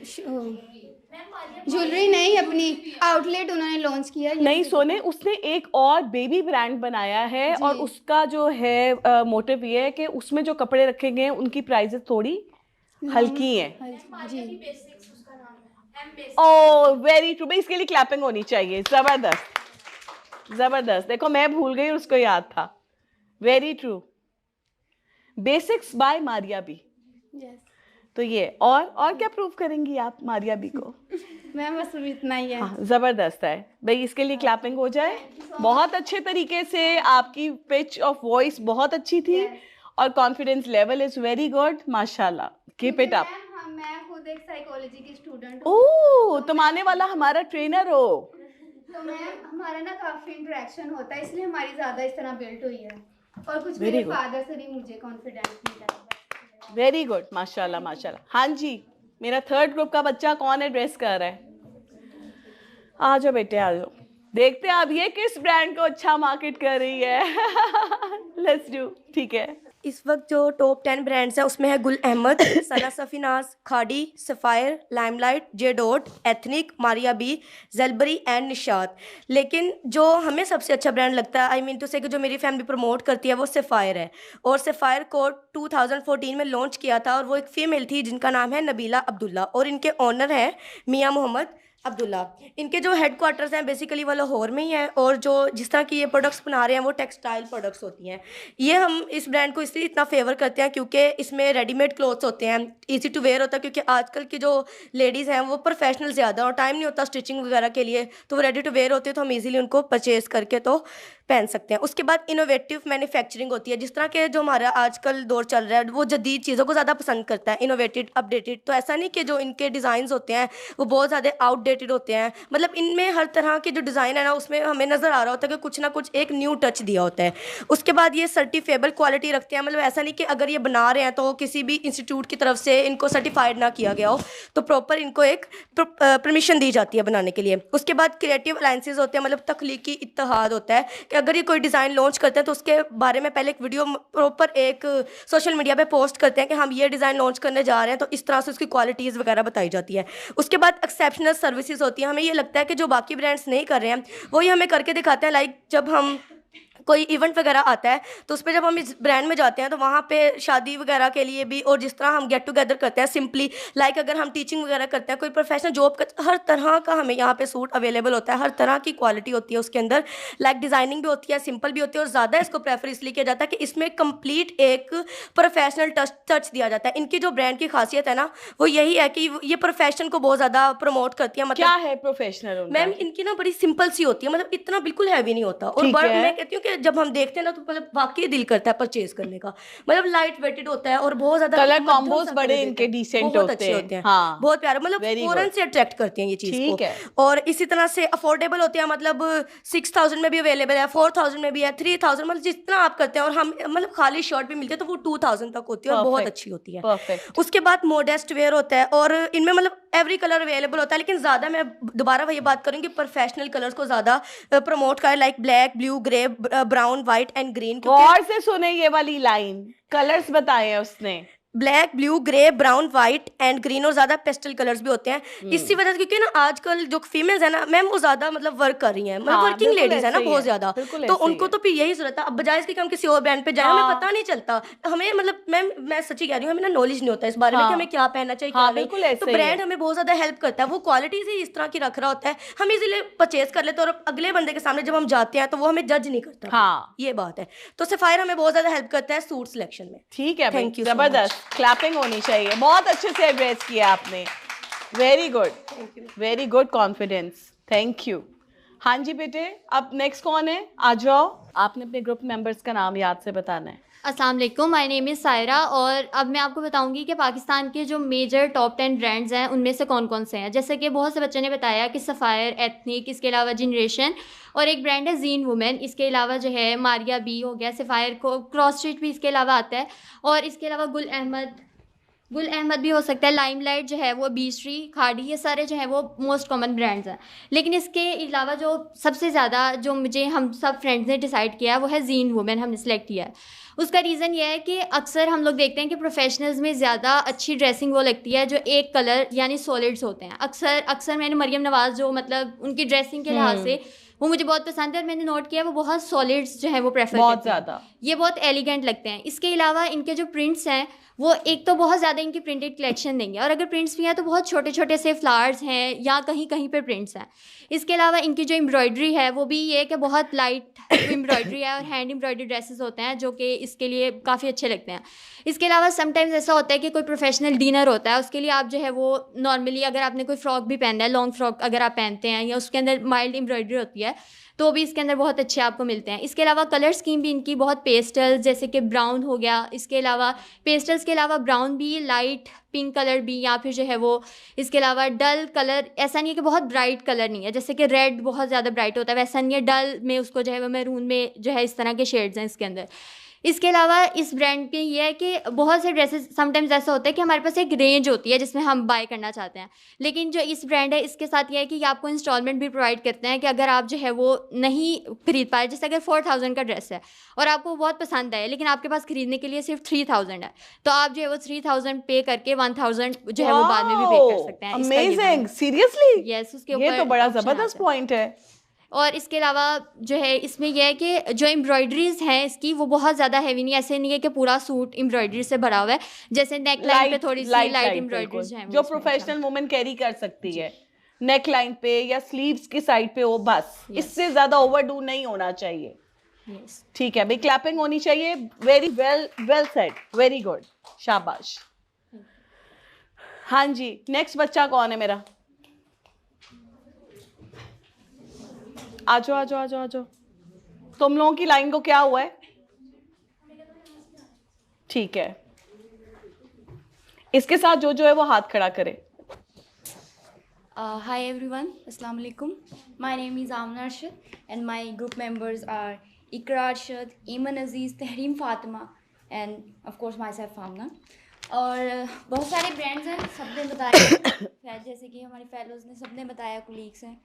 ज्वेलरी, नहीं अपनी आउटलेट उन्होंने लॉन्च किया। नहीं सोने, उसने एक और बेबी ब्रांड बनाया है, और उसका जो है मोटिव ये है कि उसमें जो कपड़े रखे गए हैं उनकी प्राइसेस थोड़ी हल्की हैं। ओह वेरी ट्रू, भाई इसके लिए क्लैपिंग होनी चाहिए। जबरदस्त, जबरदस्त। देखो मैं भूल गई, उसको याद था। Very true. Basics by Maria B. तो ये और क्या प्रूव करेंगी आप मारिया बी को? मैम बस इतना ही है। हाँ, ज़बरदस्त है भाई, इसके लिए क्लैपिंग हो जाए। बहुत अच्छे तरीके से आपकी पिच ऑफ वॉइस बहुत अच्छी थी और confidence level is very good, माशाल्लाह, कीप इट अप। मैं खुद एक साइकोलॉजी की स्टूडेंट हूँ। ओह, तुम आने वाला हमारा ट्रेनर हो। तो मैम हमारा ना काफ़ी इंटरेक्शन होता है, इसलिए हमारी ज़्यादा इस तरह बिल्ट हुई है। और कुछ Very मेरे good. फादर से भी मुझे कॉन्फिडेंस मिला है। वेरी गुड, माशाल्लाह माशाल्लाह। हाँ जी, मेरा थर्ड ग्रुप का बच्चा कौन है ड्रेस कर रहा है? आ जाओ बेटे, आ जाओ। देखते हैं अब ये किस ब्रांड को अच्छा मार्केट कर रही है। Let's do. ठीक है, इस वक्त जो टॉप 10 ब्रांड्स हैं उसमें है Gul Ahmed, Sana Safinaz, Khaadi, Sapphire, Limelight, J dot, Ethnic, Maria B, Zellbury and Nishat. लेकिन जो हमें सबसे अच्छा ब्रांड लगता है, आई मीन टू से कि जो मेरी फैमिली प्रमोट करती है, वो सफ़ायर है। और सफ़ायर को 2014 में लॉन्च किया था और वो एक फ़ीमेल थी जिनका नाम है नबीला अब्दुल्ला और इनके ऑनर हैं मियाँ मोहम्मद अब्दुल्ला। इनके जो हेड क्वार्टर्स हैं बेसिकली वो लाहौर में ही हैं और जो जिस तरह की ये प्रोडक्ट्स बना रहे हैं वो टेक्सटाइल प्रोडक्ट्स होती हैं। ये हम इस ब्रांड को इसलिए इतना फेवर करते हैं क्योंकि इसमें रेडीमेड क्लोथ्स होते हैं, इजी टू वेयर होता है, क्योंकि आजकल की जो लेडीज़ हैं वो प्रोफेशनल ज़्यादा और टाइम नहीं होता स्टिचिंग वगैरह के लिए, तो वो रेडी टू वेयर होते हैं, तो हम ईजिली उनको परचेज़ करके तो पहन सकते हैं। उसके बाद इनोवेटिव मैन्युफैक्चरिंग होती है, जिस तरह के जो हमारा आजकल दौर चल रहा है वो जदीद चीज़ों को ज़्यादा पसंद करता है, इनोवेटेड, अपडेटेड। तो ऐसा नहीं कि जो इनके डिज़ाइंस होते हैं वो बहुत ज़्यादा आउटडेटेड होते हैं, मतलब इनमें हर तरह के जो डिज़ाइन है ना उसमें हमें नज़र आ रहा होता है कि कुछ ना कुछ एक न्यू टच दिया होता है। उसके बाद ये सर्टिफेबल क्वालिटी रखते हैं, मतलब ऐसा नहीं कि अगर ये बना रहे हैं तो किसी भी इंस्टीट्यूट की तरफ से इनको सर्टिफाइड ना किया गया हो, तो प्रॉपर इनको एक परमिशन दी जाती है बनाने के लिए। उसके बाद क्रिएटिव अलाइंसेज होते हैं, मतलब तख्लीकी इत्तेहाद होता है कि अगर ये कोई डिज़ाइन लॉन्च करते हैं तो उसके बारे में पहले एक वीडियो प्रॉपर एक सोशल मीडिया पे पोस्ट करते हैं कि हम ये डिज़ाइन लॉन्च करने जा रहे हैं, तो इस तरह से उसकी क्वालिटीज़ वगैरह बताई जाती है। उसके बाद एक्सेप्शनल सर्विसेज होती है। हमें ये लगता है कि जो बाकी ब्रांड्स नहीं कर रहे हैं वही हमें करके दिखाते हैं। लाइक जब हम कोई इवेंट वगैरह आता है तो उस पर जब हम इस ब्रांड में जाते हैं तो वहाँ पे शादी वगैरह के लिए भी, और जिस तरह हम गेट टुगेदर करते हैं सिंपली, लाइक अगर हम टीचिंग वगैरह करते हैं, कोई प्रोफेशनल जॉब का, हर तरह का हमें यहाँ पे सूट अवेलेबल होता है, हर तरह की क्वालिटी होती है उसके अंदर। लाइक डिज़ाइनिंग भी होती है, सिंपल भी होती है, और ज़्यादा इसको प्रेफर इसलिए किया जाता है कि इसमें कंप्लीट एक प्रोफेशनल टच दिया जाता है। इनकी जो ब्रांड की खासियत है ना वो यही है कि ये प्रोफेशन को बहुत ज़्यादा प्रमोट करती है। क्या मतलब है प्रोफेशनल? मैम इनकी ना बड़ी सिंपल सी होती है, मतलब इतना बिल्कुल हैवी नहीं होता, और ठीक है। मैं कहती हूँ कि जब हम देखते हैं ना तो मतलब वाकई दिल करता है परचेज करने का। मतलब लाइट वेटेड होता है और बहुत ज्यादा कलर मध्यम कॉम्बोज सा बड़े colour इनके देते हैं, डिसेंट बहुत अच्छे होते हैं, हाँ, बहुत प्यारे, मतलब Very फौरन good. से अट्रैक्ट करते हैं ये चीज ठीक को। है। और इसी तरह से अफोर्डेबल होते हैं, मतलब 6000 में भी अवेलेबल है, 4000 में भी है, 3000, मतलब जितना आप करते हैं। और हम मतलब खाली शर्ट भी मिलती है तो वो 2000 तक होती है और बहुत Perfect. अच्छी होती है। Perfect. उसके बाद मोडेस्ट वेयर होता है और इनमें मतलब एवरी कलर अवेलेबल होता है, लेकिन ज़्यादा मैं दोबारा वही बात करूँगी प्रोफेशनल कलर्स को ज़्यादा प्रमोट करें, like black, blue, grey, brown, white and green. गौर से सुने ये वाली लाइन, कलर्स बताए हैं उसने। Black, blue, grey, brown, white and green, और ज़्यादा पेस्टल कलर्स भी होते हैं। इसी वजह से क्योंकि ना आजकल जो फीमेल्स है ना मैम वो ज़्यादा मतलब वर्क कर रही हैं, मतलब हाँ, वर्किंग बिल्कुल लेडीज़ है ना ऐसे ही बहुत है, ज़्यादा, बिल्कुल तो ऐसे ही उनको है। तो फिर यही ज़रूरत है। अब बजाय इसके कि हम किसी और ब्रांड पे जाएं, हाँ। हमें पता नहीं चलता, हमें मतलब मैम मैं सच्ची कह रही हूँ, हमें ना नॉलेज नहीं होता इस बारे में हाँ। कि हमें क्या पहनना चाहिए, हाँ, क्या नहीं। बिल्कुल तो ऐसे ही ब्रांड है। हमें बहुत ज़्यादा हेल्प करता है, वो क्वालिटीज़ ही इस तरह की रख रहा होता है, हम इजीली परचेज कर लेते हैं और अगले बंदे के सामने जब हम जाते हैं तो वो हमें जज नहीं करता। हाँ। ये बात है। तो सफायर हमें बहुत ज़्यादा हेल्प करता है सूट सिलेक्शन में। ठीक है भाई, Thank you so जबरदस्त, क्लैपिंग होनी चाहिए। बहुत अच्छे से एड्रेस किया आपने, very good, very good confidence, thank you. हाँ जी बेटे, अब नेक्स्ट कौन है? आ जाओ, आपने अपने ग्रुप मेंबर्स का नाम याद से बताना है। अस्सलाम वालेकुम, माय नेम इज़ सायरा, और अब मैं आपको बताऊंगी कि पाकिस्तान के जो मेजर टॉप 10 ब्रांड्स हैं उनमें से कौन कौन से हैं। जैसे कि बहुत से बच्चों ने बताया कि सफ़ायर, एथनिक, इसके अलावा जनरेशन, और एक ब्रांड है जीन वुमेन, इसके अलावा जो है मारिया बी हो गया, सफ़ायर को क्रॉस स्ट्रीट भी इसके अलावा आता है, और इसके अलावा गुल अहमद भी हो सकता है, लाइमलाइट जो है वो, बीस्ट्री, खाड़ी, ये सारे जो है वो मोस्ट कॉमन ब्रांड्स हैं। लेकिन इसके अलावा जो सबसे ज़्यादा जो मुझे हम सब फ्रेंड्स ने डिसाइड किया वो है जीन वुमेन, हमने सेलेक्ट किया है। उसका रीज़न ये है कि अक्सर हम लोग देखते हैं कि प्रोफेशनल्स में ज़्यादा अच्छी ड्रेसिंग वो लगती है जो एक कलर यानी सॉलिड्स होते हैं। अक्सर मैंने मरियम नवाज़ जो मतलब उनकी ड्रेसिंग के लिहाज से वो मुझे बहुत पसंद है, और मैंने नोट किया वो बहुत सॉलिड्स जो है वो प्रेफर बहुत करते हैं, ज़्यादा ये बहुत एलिगेंट लगते हैं। इसके अलावा इनके जो प्रिंट्स हैं वो एक तो बहुत ज़्यादा इनकी प्रिंटेड कलेक्शन देंगे, और अगर प्रिंट्स भी हैं तो बहुत छोटे छोटे से फ्लावर्स हैं या कहीं कहीं पे प्रिंट्स हैं। इसके अलावा इनकी जो एम्ब्रॉयडरी है वो भी ये कि बहुत लाइट एम्ब्रॉयडरी है, और हैंड एम्ब्रॉयडरी ड्रेसेस होते हैं जो कि इसके लिए काफ़ी अच्छे लगते हैं। इसके अलावा समटाइम्स ऐसा होता है कि कोई प्रोफेशनल डिनर होता है, उसके लिए आप जो है वो नॉर्मली अगर आपने कोई फ्रॉक भी पहनना है, लॉन्ग फ्रॉक अगर आप पहनते हैं या उसके अंदर माइल्ड एम्ब्रॉयडरी होती है तो भी इसके अंदर बहुत अच्छे आपको मिलते हैं। इसके अलावा कलर स्कीम भी इनकी बहुत पेस्टल, जैसे कि ब्राउन हो गया, इसके अलावा पेस्टल्स के अलावा ब्राउन भी, लाइट पिंक कलर भी, या फिर जो है वो इसके अलावा डल कलर, ऐसा नहीं है कि बहुत ब्राइट कलर नहीं है, जैसे कि रेड बहुत ज़्यादा ब्राइट होता है वैसा नहीं है, डल में उसको जो है वो मैरून में जो है इस तरह के शेड्स हैं इसके अंदर। इसके अलावा इस ब्रांड पे ये है कि बहुत से ड्रेसेस समटाइम्स ऐसा होता है कि हमारे पास एक रेंज होती है जिसमें हम बाय करना चाहते हैं, लेकिन जो इस ब्रांड है इसके साथ ये है कि ये आपको इंस्टॉलमेंट भी प्रोवाइड करते हैं कि अगर आप जो है वो नहीं खरीद पाए, जैसे अगर 4000 का ड्रेस है और आपको बहुत पसंद आए लेकिन आपके पास खरीदने के लिए सिर्फ 3000 है, तो आप जो है वो 3000 पे करके 1000 जो है वो बाद में भी पे कर सकते हैं। अमेजिंग, सीरियसली यस, उसके ये ऊपर तो बड़ा option जबरदस्त आता है। पॉइंट है। और इसके अलावा जो है इसमें यह है कि जो एम्ब्रॉयडरीज हैं इसकी वो बहुत ज़्यादा हैवी नहीं, ऐसे नहीं है कि पूरा सूट एम्ब्रॉयडरी से भरा हुआ है, जैसे नेक लाइन पे थोड़ी सी लाइट एम्ब्रॉयडरीज हैं जो प्रोफेशनल वुमेन कैरी कर सकती है, नेक लाइन पे या स्लीव्स की साइड पे हो, बस इससे ज्यादा ओवरडू नहीं होना चाहिए। यस। ठीक है भाई, क्लैपिंग होनी चाहिए। Very well said, very good, शाबाश। हाँ जी, नेक्स्ट बच्चा कौन है मेरा? आजो आजो आजो आजो। तुम लोगों की लाइन को क्या हुआ है? ठीक है, इसके साथ जो है वो हाथ खड़ा करे। Hi everyone, Assalamu alaikum. My name is Amna Arshad and my group members are Ikra Arshad, Iman Aziz, Tahreem Fatima and of course myself Amna. और बहुत सारे ब्रांड्स हैं, सबने बताया जैसे कि हमारे फेलोज़ ने सबने बताया, कोलीग्स हैं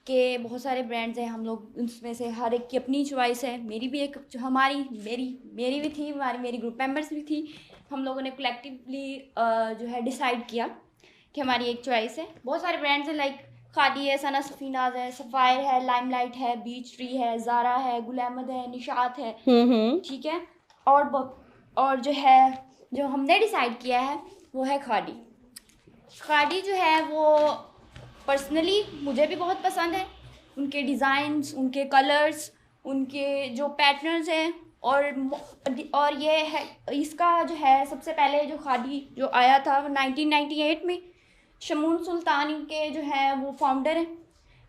कि बहुत सारे ब्रांड्स हैं, हम लोग उसमें से हर एक की अपनी चॉइस है। मेरी भी एक जो मेरी भी थी, मेरी ग्रुप मेंबर्स भी थी, हम लोगों ने कलेक्टिवली जो है डिसाइड किया कि हमारी एक चॉइस है। बहुत सारे ब्रांड्स हैं, लाइक खादी है, सना सफीनाज है, सफ़ायर है, लाइमलाइट है, बीच ट्री है, ज़ारा है, गुल अहमद है, निशात है, ठीक है। और जो हमने डिसाइड किया है वो है खादी। खादी जो है वो पर्सनली मुझे भी बहुत पसंद है, उनके डिज़ाइंस, उनके कलर्स, उनके जो पैटर्न्स हैं, और ये है इसका जो है सबसे पहले जो खादी जो आया था 1998 में, शमून सुल्तान इनके जो है वो फाउंडर हैं,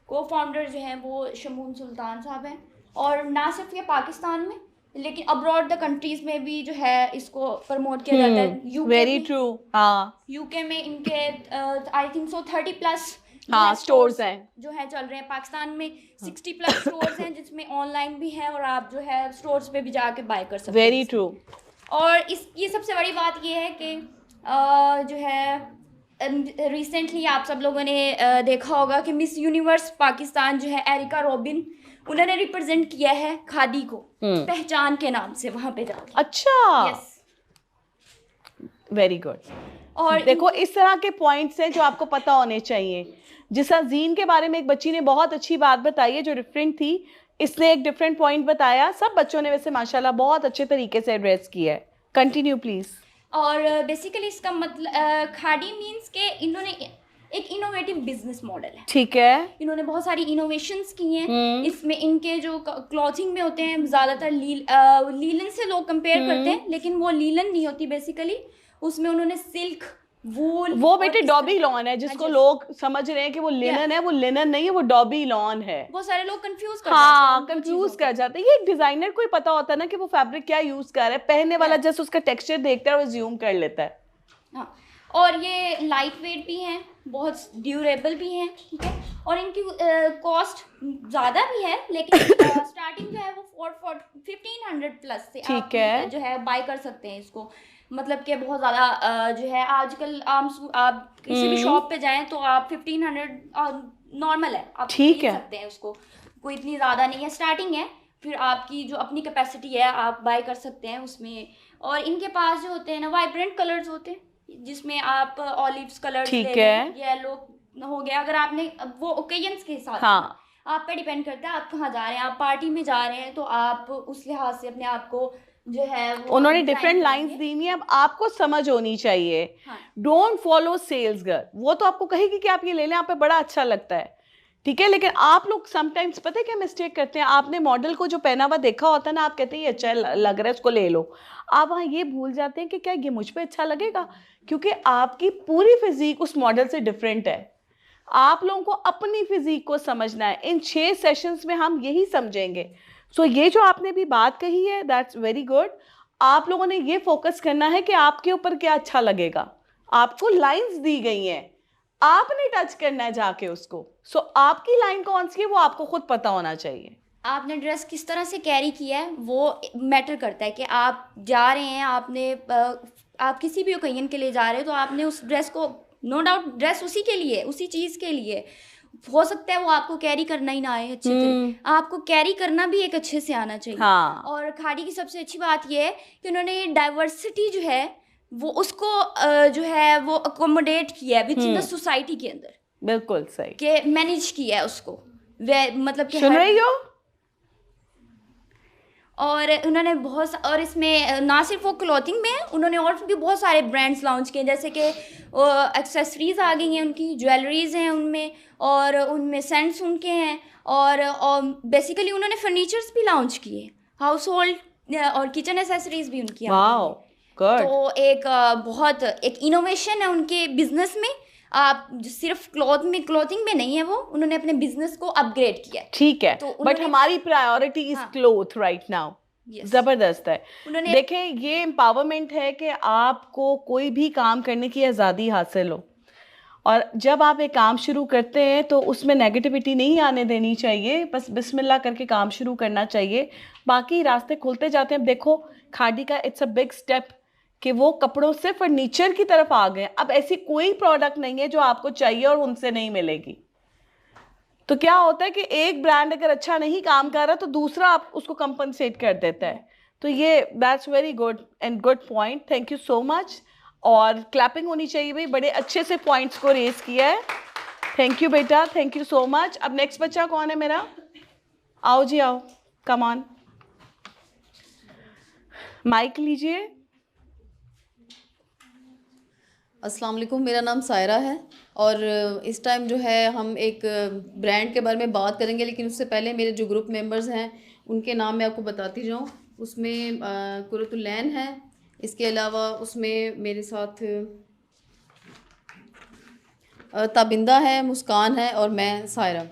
को फाउंडर जो है वो शमून सुल्तान साहब हैं। और ना सिर्फ ये पाकिस्तान में लेकिन अब्रॉड द कंट्रीज़ में भी जो है इसको प्रमोट किया जाता है। Very true. हाँ, यूके में इनके आई थिंक सो 30+ हाँ स्टोर्स हैं जो है चल रहे हैं। पाकिस्तान में 60+ स्टोर्स हैं जिसमें ऑनलाइन भी हैं और आप जो है स्टोर्स पे भी जाके बाय कर सकते हैं। Very true. और ये सबसे बड़ी बात ये है कि जो है रिसेंटली आप सब लोगों ने देखा होगा कि मिस यूनिवर्स पाकिस्तान जो है एरिका रॉबिन, उन्होंने रिप्रेजेंट किया है खादी को पहचान के नाम से वहाँ पे जाके। अच्छा, यस, वेरी गुड। और देखो इस तरह के पॉइंट्स हैं जो आपको पता होने चाहिए। जिस जीन के बारे में एक बच्ची ने बहुत अच्छी बात बताई है जो डिफरेंट थी, इसने एक डिफरेंट पॉइंट बताया। सब बच्चों ने वैसे माशाल्लाह बहुत अच्छे तरीके से एड्रेस किया है। Continue please. और बेसिकली इसका मतलब खादी मीन्स के इन्होंने एक इनोवेटिव बिजनेस मॉडल है। ठीक है, इन्होंने बहुत सारी इनोवेशंस की हैं। इसमें इनके जो क्लॉथिंग में होते हैं ज़्यादातर लीलन से लोग कंपेयर करते हैं, लेकिन वो लीलन नहीं होती बेसिकली। उसमें उन्होंने सिल्क, वूल, वो बेटे डॉबी लॉन है जिसको लोग समझ रहे हैं कि वो लिनन है, वो लिनन नहीं है, वो डॉबी लॉन है। बहुत सारे लोग कंफ्यूज कर हाँ, कंफ्यूज कर जाते हैं। ये एक डिजाइनर को ही पता होता है ना कि वो फैब्रिक क्या यूज कर रहा है, पहनने वाला जस्ट उसका टेक्सचर देखता है और अज्यूम कर लेता है। हाँ, और ये लाइट वेट भी हैं, बहुत ड्यूरेबल भी हैं, ठीक है। और इनकी कॉस्ट ज़्यादा भी है, लेकिन स्टार्टिंग जो है वो 1500+ से ठीक है, जो है बाय कर सकते हैं इसको। मतलब कि बहुत ज़्यादा जो है आजकल आप किसी भी शॉप पे जाएं तो आप 1500 नॉर्मल है, आप ठीक है सकते हैं उसको, कोई इतनी ज़्यादा नहीं है, स्टार्टिंग है। फिर आपकी जो अपनी कैपेसिटी है आप बाय कर सकते हैं उसमें। और इनके पास जो होते हैं ना वाइब्रेंट कलर्स होते हैं, जिसमें आप ऑलिव्स कलर, ठीक है, येलो हो गया। अगर आपने वो ओकेजन्स के हिसाब से, हाँ, आप पे डिपेंड करता है आप कहाँ जा रहे हैं। आप पार्टी में जा रहे हैं तो आप उस लिहाज से अपने आप को जो है वो उन्होंने डिफरेंट लाइंस दी हुई है। अब आपको समझ होनी चाहिए, डोंट फॉलो सेल्स गर्ल। वो तो आपको कहेगी कि आप ये ले लें, आप पे बड़ा अच्छा लगता है, ठीक है। लेकिन आप लोग समटाइम्स पता है क्या मिस्टेक करते हैं, आपने मॉडल को जो पहना हुआ देखा होता है ना, आप कहते हैं ये अच्छा लग रहा है इसको ले लो, आप वहाँ ये भूल जाते हैं कि क्या ये मुझ पे अच्छा लगेगा, क्योंकि आपकी पूरी फिजिक उस मॉडल से डिफरेंट है। आप लोगों को अपनी फिजिक को समझना है। इन 6 सेशंस में हम यही समझेंगे। सो ये जो आपने भी बात कही है दैट्स वेरी गुड। आप लोगों ने ये फोकस करना है कि आपके ऊपर क्या अच्छा लगेगा। आपको लाइंस दी गई हैं, आपने टच करना है जाके उसको। सो आपकी लाइन कौन सी है वो आपको खुद पता होना चाहिए। आपने ड्रेस किस तरह से कैरी किया है वो मैटर करता है कि आप जा रहे हैं, आप किसी भी ओकेजन के लिए जा रहे हो तो आपने उस ड्रेस को, नो डाउट ड्रेस उसी के लिए, उसी चीज़ के लिए, हो सकता है वो आपको कैरी करना ही ना आए अच्छे से, आपको कैरी करना भी एक अच्छे से आना चाहिए। हाँ। और खाड़ी की सबसे अच्छी बात ये है कि उन्होंने डाइवर्सिटी जो है वो उसको जो है वो अकोमोडेट किया है विद इन द सोसाइटी के अंदर, बिल्कुल सही। के मैनेज किया है उसको, वे मतलब कि सुन रही हो? और उन्होंने और इसमें ना सिर्फ वो क्लॉथिंग में है, उन्होंने और भी बहुत सारे ब्रांड्स लॉन्च किए, जैसे कि एक्सेसरीज आ गई हैं उनकी, ज्वेलरीज हैं उनमें, और उनमें सेंट्स उनके हैं, और बेसिकली उन्होंने फर्नीचर्स भी लॉन्च किए, हाउस होल्ड और किचन एसेसरीज भी उनकी आ गई हैं। Wow good. तो एक बहुत एक इनोवेशन है उनके बिजनेस में। आप सिर्फ क्लॉथिंग में नहीं है, वो उन्होंने अपने बिजनेस को अपग्रेड किया है। ठीक है, तो बट उन्होंने- हमारी प्रायोरिटी इज हाँ। Cloth right now. Yes. जबरदस्त है। उन्होंने- देखें ये एम्पावरमेंट है कि आपको कोई भी काम करने की आज़ादी हासिल हो, और जब आप एक काम शुरू करते हैं तो उसमें नेगेटिविटी नहीं आने देनी चाहिए, बस बिस्मिल्लाह करके काम शुरू करना चाहिए, बाकी रास्ते खुलते जाते हैं। अब देखो खादी का इट्स अ बिग स्टेप कि वो कपड़ों से फर्नीचर की तरफ आ गए। अब ऐसी कोई प्रोडक्ट नहीं है जो आपको चाहिए और उनसे नहीं मिलेगी। तो क्या होता है कि एक ब्रांड अगर अच्छा नहीं काम कर रहा तो दूसरा आप उसको कंपनसेट कर देता है। तो ये that's very good and good point, thank you so much. और क्लैपिंग होनी चाहिए भाई, बड़े अच्छे से पॉइंट्स को रेज किया है। थैंक यू बेटा, थैंक यू सो मच। अब नेक्स्ट बच्चा कौन है मेरा? आओ जी आओ, कम ऑन, माइक लीजिए। अस्सलाम वालेकुम, मेरा नाम सायरा है और इस टाइम जो है हम एक ब्रांड के बारे में बात करेंगे, लेकिन उससे पहले मेरे जो ग्रुप मेंबर्स हैं उनके नाम मैं आपको बताती जाऊँ। उसमें कुरतुलैन है, इसके अलावा उसमें मेरे साथ ताबिंदा है, मुस्कान है और मैं सायरा।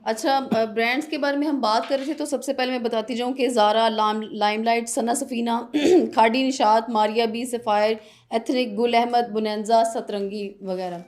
अच्छा, ब्रांड्स के बारे में हम बात कर रहे थे तो सबसे पहले मैं बताती जाऊँ कि Zaara, limelight, Sana Safinaz, Khaadi Nishat, Maria B, Sapphire, Ethnic, Gul Ahmed, बुनैंजा, सतरंगी वगैरह।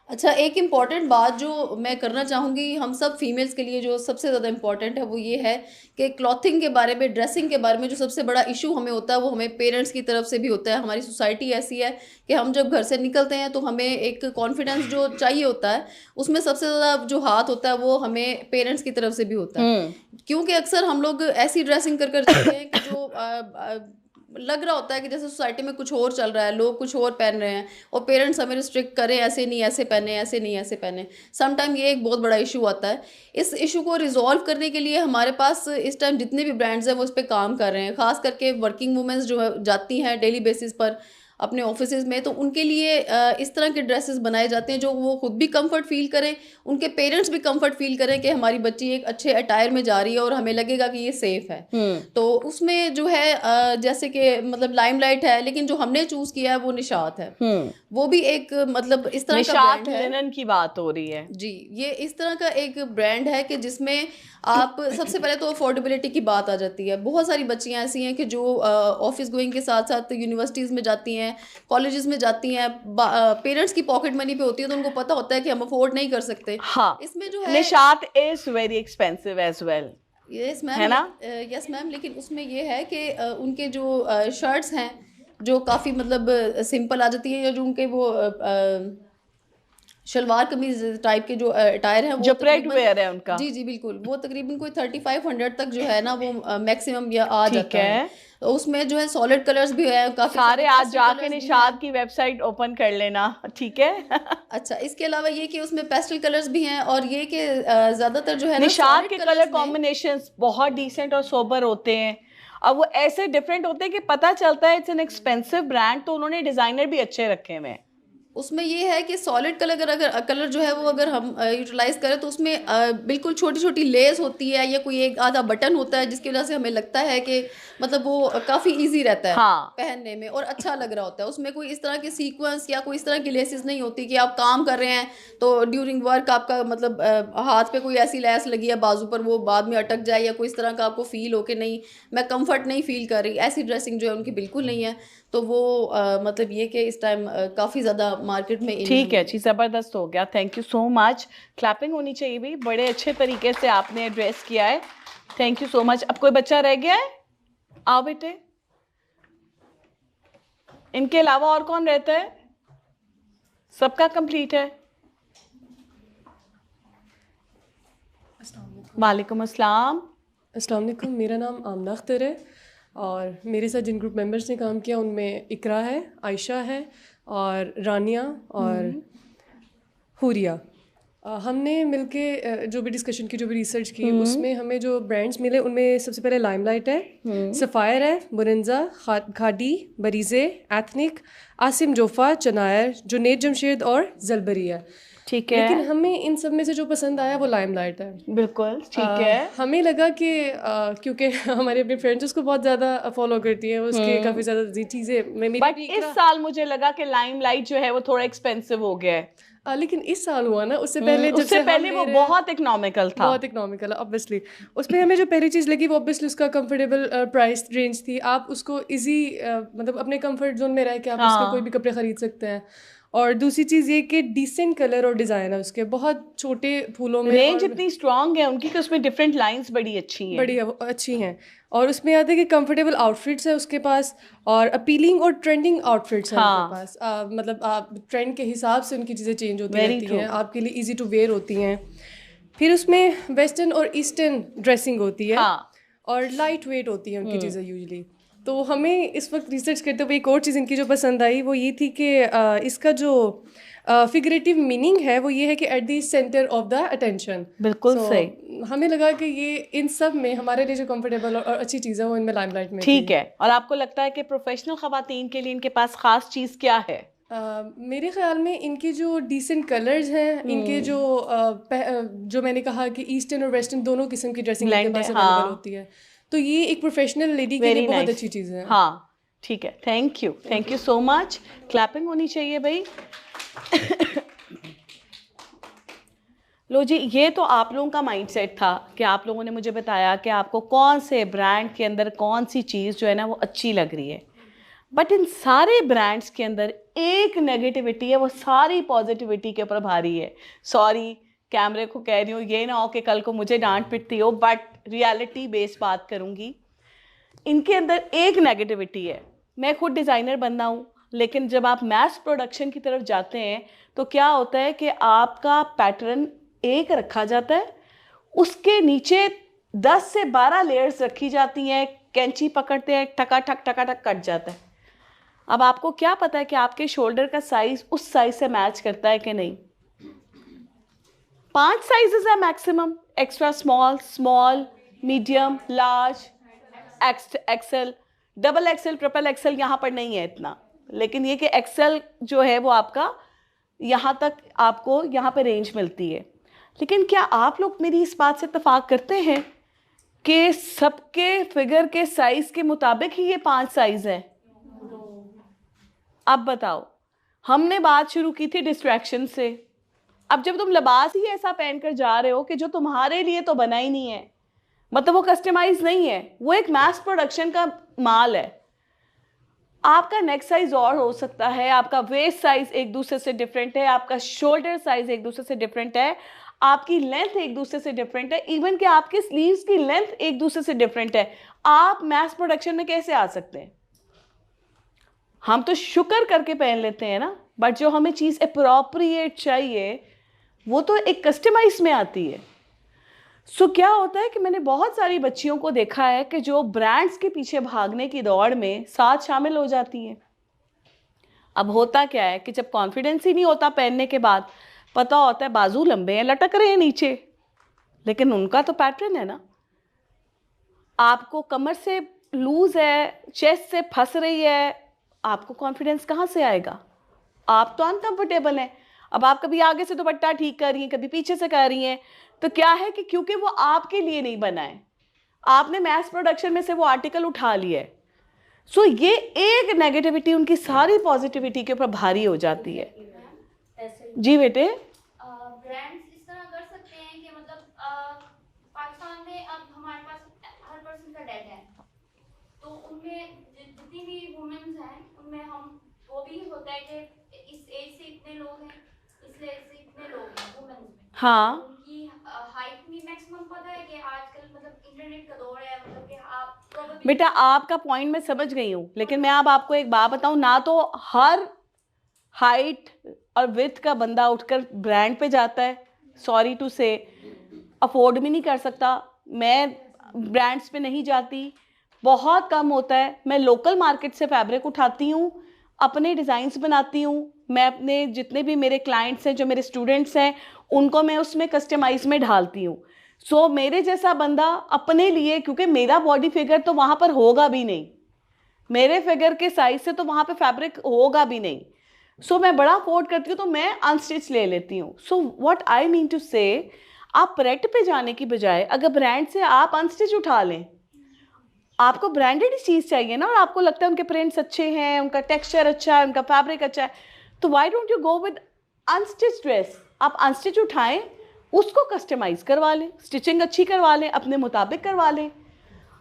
अच्छा, एक इम्पॉर्टेंट बात जो मैं करना चाहूँगी हम सब फीमेल्स के लिए जो सबसे ज़्यादा इम्पॉर्टेंट है वो ये है कि क्लॉथिंग के बारे में, ड्रेसिंग के बारे में जो सबसे बड़ा इशू हमें होता है वो हमें पेरेंट्स की तरफ से भी होता है। हमारी सोसाइटी ऐसी है कि हम जब घर से निकलते हैं तो हमें एक कॉन्फिडेंस जो चाहिए होता है उसमें सबसे ज़्यादा जो हाथ होता है वो हमें पेरेंट्स की तरफ से भी होता है, क्योंकि अक्सर हम लोग ऐसी ड्रेसिंग कर जाते हैं कि जो लग रहा होता है कि जैसे सोसाइटी में कुछ और चल रहा है, लोग कुछ और पहन रहे हैं और पेरेंट्स हमें रिस्ट्रिक्ट करें, ऐसे नहीं ऐसे पहने, ऐसे नहीं ऐसे पहने। सम टाइम ये एक बहुत बड़ा इशू आता है। इस इशू को रिजॉल्व करने के लिए हमारे पास इस टाइम जितने भी ब्रांड्स हैं वो इस पर काम कर रहे हैं, ख़ास करके वर्किंग वुमेंस जो जाती हैं डेली बेसिस पर अपने ऑफिसेज में, तो उनके लिए इस तरह के ड्रेसेस बनाए जाते हैं जो वो खुद भी कंफर्ट फील करें, उनके पेरेंट्स भी कंफर्ट फील करें कि हमारी बच्ची एक अच्छे अटायर में जा रही है और हमें लगेगा कि ये सेफ है। तो उसमें जो है जैसे कि मतलब लाइमलाइट है, लेकिन जो हमने चूज किया है वो निशात है। वो भी एक मतलब इस तरह का ब्रांड है। लिनन की बात हो रही है जी, ये इस तरह का एक ब्रांड है कि जिसमें आप सबसे पहले तो अफोर्डेबिलिटी की बात आ जाती है। बहुत सारी बच्चियां ऐसी हैं कि जो ऑफिस गोइंग के साथ साथ यूनिवर्सिटीज़ में जाती हैं, कॉलेजेस में जाती हैं, पेरेंट्स की पॉकेट मनी पे होती है तो उनको पता होता है कि हम अफोर्ड नहीं कर सकते। हाँ, इसमें जो है Nishat is very expensive as well. Yes ma'am, है ना? यस मैम, लेकिन उसमें ये है कि उनके जो शर्ट्स हैं जो काफ़ी मतलब सिंपल आ जाती है, या जो उनके वो शलवार कमीज टाइप के जो अटायर हैं वो जो प्रेड तकरीबन- वेयर है उनका, जी जी बिल्कुल, वो तकरीबन कोई 3500 तक जो है ना वो मैक्सिमम या आ ठीक जाता है। तो उसमें जो है सॉलिड कलर्स भी है काफी सारे आज pastel जाके colours भी निशात की वेबसाइट ओपन कर लेना, ठीक है? हैं। अच्छा, इसके अलावा ये कि उसमें पेस्टल कलर्स भी हैं और ये कि ज्यादातर जो है ना निशात solid के colours कलर में- कॉम्बिनेशंस बहुत डिसेंट और सोबर होते हैं, अब वो ऐसे डिफरेंट होते हैं कि पता चलता है इट्स एन एक्सपेंसिव ब्रांड, तो उन्होंने डिजाइनर भी अच्छे रखे हुए हैं। उसमें ये है कि सॉलिड कलर अगर कलर जो है वो अगर हम यूटिलाइज करें तो उसमें बिल्कुल छोटी छोटी लेस होती है या कोई एक आधा बटन होता है जिसकी वजह से हमें लगता है कि मतलब वो काफ़ी इजी रहता है हाँ। पहनने में और अच्छा लग रहा होता है। उसमें कोई इस तरह के सीक्वेंस या कोई इस तरह की लेसेस नहीं होती कि आप काम कर रहे हैं तो ड्यूरिंग वर्क आपका मतलब हाथ पे कोई ऐसी लेस लगी है बाजू पर वो बाद में अटक जाए या कोई इस तरह का आपको फील हो कि नहीं मैं कंफर्ट नहीं फील कर रही, ऐसी ड्रेसिंग जो है उनकी बिल्कुल नहीं है। तो वो मतलब ये कि इस टाइम काफ़ी ज़्यादा मार्केट में ठीक है जी, ज़बरदस्त हो गया, thank you so much. Clapping होनी चाहिए भी, बड़े अच्छे तरीके से आपने एड्रेस किया है, थैंक यू सो मच। अब कोई बच्चा रह गया है? आओ बेटे। इनके अलावा और कौन रहता है? सबका कंप्लीट है? वालेकुम अस्सलाम। अस्सलाम वालेकुम, मेरा नाम आमना अख्तर है और मेरे साथ जिन ग्रुप मेंबर्स ने काम किया उनमें इकरा है, आयशा है और रानिया और हुरिया। हमने मिलके जो भी डिस्कशन की, जो भी रिसर्च की, उसमें हमें जो ब्रांड्स मिले उनमें सबसे पहले लाइमलाइट है, सफ़ायर है, बुरंजा, खाडी, बरीज़े, एथनिक, आसिम जोफ़ा, चनायर, जुनेद जमशेद और जलबरी है। ठीक है, लेकिन हमें इन सब में से जो पसंद आया वो लाइमलाइट है। बिल्कुल ठीक है। हमें लगा कि क्योंकि हमारे अपने फ्रेंड्स उसको बहुत ज़्यादा फॉलो करती हैं, उसकी काफ़ी ज़्यादा चीज़ें बट इस साल मुझे लगा कि लाइमलाइट जो है वो थोड़ा एक्सपेंसिव हो गया है। लेकिन इस साल हुआ ना, उससे पहले उससे पहले वो बहुत इकोनॉमिकल था। बहुत इकोनॉमिकल ऑब्वियसली। उसमें हमें जो पहली चीज़ लगी वो ऑब्वियसली उसका कंफर्टेबल प्राइस रेंज थी। आप उसको इजी मतलब अपने कंफर्ट जोन में रह के आप उसके कोई भी कपड़े खरीद सकते हैं। और दूसरी चीज़ ये कि डिसेंट कलर और डिज़ाइन है उसके, बहुत छोटे फूलों में रेंज इतनी स्ट्रांग है उनकी कि उसमें डिफरेंट लाइंस बड़ी अच्छी हैं, बड़ी अच्छी हैं। और उसमें आता है कि कंफर्टेबल आउटफिट्स है उसके पास और अपीलिंग और ट्रेंडिंग आउटफिट्स हैं उनके पास। मतलब आप ट्रेंड के हिसाब से उनकी चीज़ें चेंज होती रहती हैं, आपके लिए इजी टू वेयर होती हैं। फिर उसमें वेस्टर्न और ईस्टर्न ड्रेसिंग होती है और लाइट वेट होती है उनकी चीज़ें यूजली। तो हमें इस वक्त रिसर्च करते हुए एक और चीज़ इनकी जो पसंद आई वो ये थी कि इसका जो फिगरेटिव मीनिंग है वो ये है कि at the centre of the attention. बिल्कुल सही। हमें लगा कि ये इन सब में हमारे लिए जो कंफर्टेबल और अच्छी चीज़ है वो इनमें लाइमलाइट में ठीक है। और आपको लगता है कि प्रोफेशनल खवातीन के लिए इनके पास खास चीज़ क्या है? मेरे ख्याल में इनके जो डिसेंट कलर्स हैं, इनके जो मैंने कहा कि ईस्टर्न और वेस्टर्न दोनों किस्म की ड्रेसिंग इनके पास अवेलेबल होती है, तो ये एक प्रोफेशनल लेडी के लिए बहुत अच्छी चीज़ है। हाँ ठीक है, thank you so much. Clapping होनी चाहिए भाई। लो जी, ये तो आप लोगों का माइंडसेट था कि आप लोगों ने मुझे बताया कि आपको कौन से ब्रांड के अंदर कौन सी चीज़ जो है ना वो अच्छी लग रही है। बट इन सारे ब्रांड्स के अंदर एक नेगेटिविटी है, वो सारी पॉजिटिविटी के ऊपर भारी है। सॉरी, कैमरे को कह रही हूँ, ये ना हो कि कल को मुझे डांट पिटती हो, बट रियलिटी बेस्ड बात करूँगी। इनके अंदर एक नेगेटिविटी है। मैं खुद डिज़ाइनर बनना हूँ, लेकिन जब आप मैस प्रोडक्शन की तरफ जाते हैं तो क्या होता है कि आपका पैटर्न एक रखा जाता है, उसके नीचे 10 से 12 लेयर्स रखी जाती हैं, कैंची पकड़ते हैं, टकाटक कट जाता है। अब आपको क्या पता है कि आपके शोल्डर का साइज उस साइज से मैच करता है कि नहीं? 5 साइजेस है maximum, extra small, small, medium, large, XL, double XL, triple XL यहाँ पर नहीं है इतना। लेकिन ये कि एक्सेल जो है वो आपका यहाँ तक आपको यहाँ पे रेंज मिलती है। लेकिन क्या आप लोग मेरी इस बात से इत्तेफाक करते हैं कि सबके फिगर के साइज के मुताबिक ही ये 5 साइज हैं? अब बताओ, हमने बात शुरू की थी डिस्ट्रैक्शन से। अब जब तुम लिबास ही ऐसा पहनकर जा रहे हो कि जो तुम्हारे लिए तो बना ही नहीं है, मतलब वो कस्टमाइज नहीं है, वो एक मास प्रोडक्शन का माल है। आपका नेक साइज और हो सकता है, आपका वेस्ट साइज एक दूसरे से डिफरेंट है, आपका शोल्डर साइज एक दूसरे से डिफरेंट है, आपकी लेंथ एक दूसरे से डिफरेंट है, इवन कि आपके स्लीव्स की लेंथ एक दूसरे से डिफरेंट है। आप मास प्रोडक्शन में कैसे आ सकते हैं? हम तो शुक्र करके पहन लेते हैं ना, बट जो हमें चीज़ अप्रोप्रिएट चाहिए वो तो एक कस्टमाइज में आती है। सो क्या होता है कि मैंने बहुत सारी बच्चियों को देखा है कि जो ब्रांड्स के पीछे भागने की दौड़ में साथ शामिल हो जाती हैं। अब होता क्या है कि जब कॉन्फिडेंस ही नहीं होता पहनने के बाद, पता होता है बाजू लंबे हैं, लटक रहे हैं नीचे, लेकिन उनका तो पैटर्न है ना। आपको कमर से लूज है, चेस्ट से फंस रही है, आपको कॉन्फिडेंस कहाँ से आएगा? आप तो अनकंफर्टेबल हैं। अब आप कभी आगे से दुपट्टा ठीक कर रही हैं, कभी पीछे से कर रही हैं, तो क्या है कि क्योंकि वो आपके लिए नहीं बना है, आपने मैस प्रोडक्शन में से वो आर्टिकल उठा लिया है, सो ये एक नेगेटिविटी उनकी सारी पॉजिटिविटी के ऊपर भारी हो जाती है। जी बेटे, ब्रांड्स इस तरह कर सकते हैं कि मतलब पाकिस्तान में अब हमारे पास हर पर्सन का डेट है, तो उनमें जितनी भी वुमेन्स हैं उनमें हम वो भी होता है कि इस एज से इतने लोग हैं, इस एज से इतने लोग हैं वुमेन्स में। हाँ, उनकी हाइट भी मैक्सिमम पता है कि आजकल मतलब इंटरनेट का दौर है, मतलब कि आप probably बेटा आपका पॉइंट मैं समझ गई हूँ, लेकिन मैं अब आपको एक बात बताऊँ, ना तो हर हाइट और विड्थ का बंदा उठकर ब्रांड पे जाता है, सॉरी टू से, अफोर्ड भी नहीं कर सकता। मैं ब्रांड्स पे नहीं जाती, बहुत कम होता है। मैं लोकल मार्केट से फैब्रिक उठाती हूँ, अपने डिज़ाइंस बनाती हूँ। मैं अपने जितने भी मेरे क्लाइंट्स हैं, जो मेरे स्टूडेंट्स हैं, उनको मैं उसमें कस्टमाइज में ढालती हूँ। सो मेरे जैसा बंदा अपने लिए, क्योंकि मेरा बॉडी फिगर तो वहाँ पर होगा भी नहीं, मेरे फिगर के साइज से तो वहाँ पे फैब्रिक होगा भी नहीं, सो मैं बड़ा अफोर्ड करती हूँ, तो मैं अनस्टिच ले लेती हूँ। So what I mean to say, आप रेट पे जाने की बजाय अगर ब्रांड से आप अनस्टिच उठा लें, आपको ब्रांडेड ही चीज़ चाहिए ना, और आपको लगता है उनके प्रिंट्स अच्छे हैं, उनका टेक्सचर अच्छा है, उनका फैब्रिक अच्छा है, तो why don't you go with unstitch dress. आप अनस्टिच उठाएं, उसको कस्टमाइज करवा लें, स्टिचिंग अच्छी करवा लें, अपने मुताबिक करवा लें।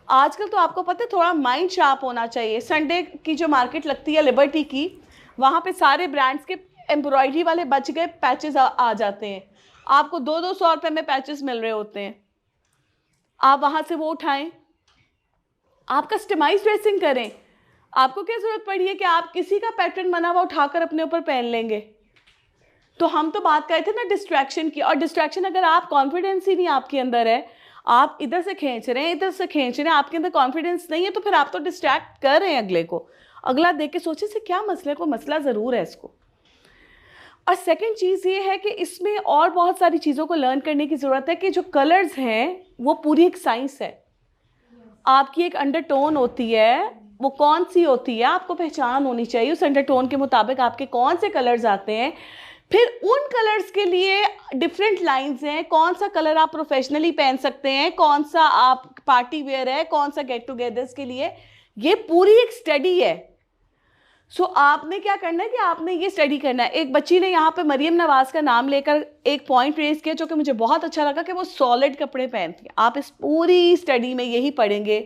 आजकल तो आपको पता है थोड़ा माइंड शार्प होना चाहिए। संडे की जो मार्केट लगती है लिबर्टी की, वहाँ पे सारे ब्रांड्स के एम्ब्रॉयडरी वाले बच गए पैचेस आ जाते हैं, आपको 200-200 रुपये में पैचेस मिल रहे होते हैं, आप वहाँ से वो उठाएं, आप कस्टमाइज ड्रेसिंग करें। आपको क्या ज़रूरत पड़ी है कि आप किसी का पैटर्न बना हुआ उठाकर अपने ऊपर पहन लेंगे। तो हम तो बात कर रहे थे ना डिस्ट्रैक्शन की, और डिस्ट्रैक्शन अगर आप कॉन्फिडेंस ही नहीं आपके अंदर है, आप इधर से खींच रहे हैं, इधर से खींच रहे हैं, आपके अंदर कॉन्फिडेंस नहीं है, तो फिर आप तो डिस्ट्रैक्ट कर रहे हैं अगले को। अगला देख के सोचे से क्या मसले को, मसला ज़रूर है इसको। और सेकंड चीज़ ये है कि इसमें और बहुत सारी चीज़ों को लर्न करने की ज़रूरत है कि जो कलर्स हैं वो पूरी एक साइंस है। आपकी एक अंडरटोन होती है, वो कौन सी होती है आपको पहचान होनी चाहिए, उस अंडरटोन के मुताबिक आपके कौन से कलर्स आते हैं। फिर उन कलर्स के लिए डिफरेंट लाइंस हैं, कौन सा कलर आप प्रोफेशनली पहन सकते हैं, कौन सा आप पार्टी वेयर है, कौन सा गेट टुगेदर्स के लिए, ये पूरी एक स्टडी है। सो आपने क्या करना है कि आपने ये स्टडी करना है। एक बच्ची ने यहाँ पे मरियम नवाज का नाम लेकर एक पॉइंट रेज किया जो कि मुझे बहुत अच्छा लगा, कि वो सॉलिड कपड़े पहनती है। आप इस पूरी स्टडी में यही पढ़ेंगे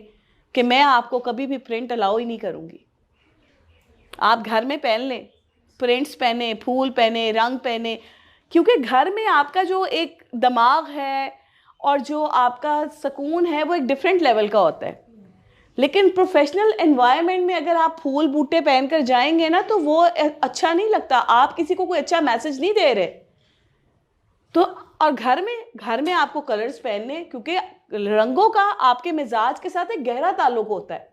कि मैं आपको कभी भी प्रिंट अलाउ ही नहीं करूँगी। आप घर में पहन लें, प्रिंट्स पहने, फूल पहने, रंग पहने, क्योंकि घर में आपका जो एक दिमाग है और जो आपका सुकून है वो एक डिफरेंट लेवल का होता है। लेकिन प्रोफेशनल एनवायरनमेंट में अगर आप फूल बूटे पहनकर जाएंगे ना, तो वो अच्छा नहीं लगता, आप किसी को कोई अच्छा मैसेज नहीं दे रहे। तो और घर में आपको कलर्स पहनने, क्योंकि रंगों का आपके मिजाज के साथ एक गहरा ताल्लुक होता है।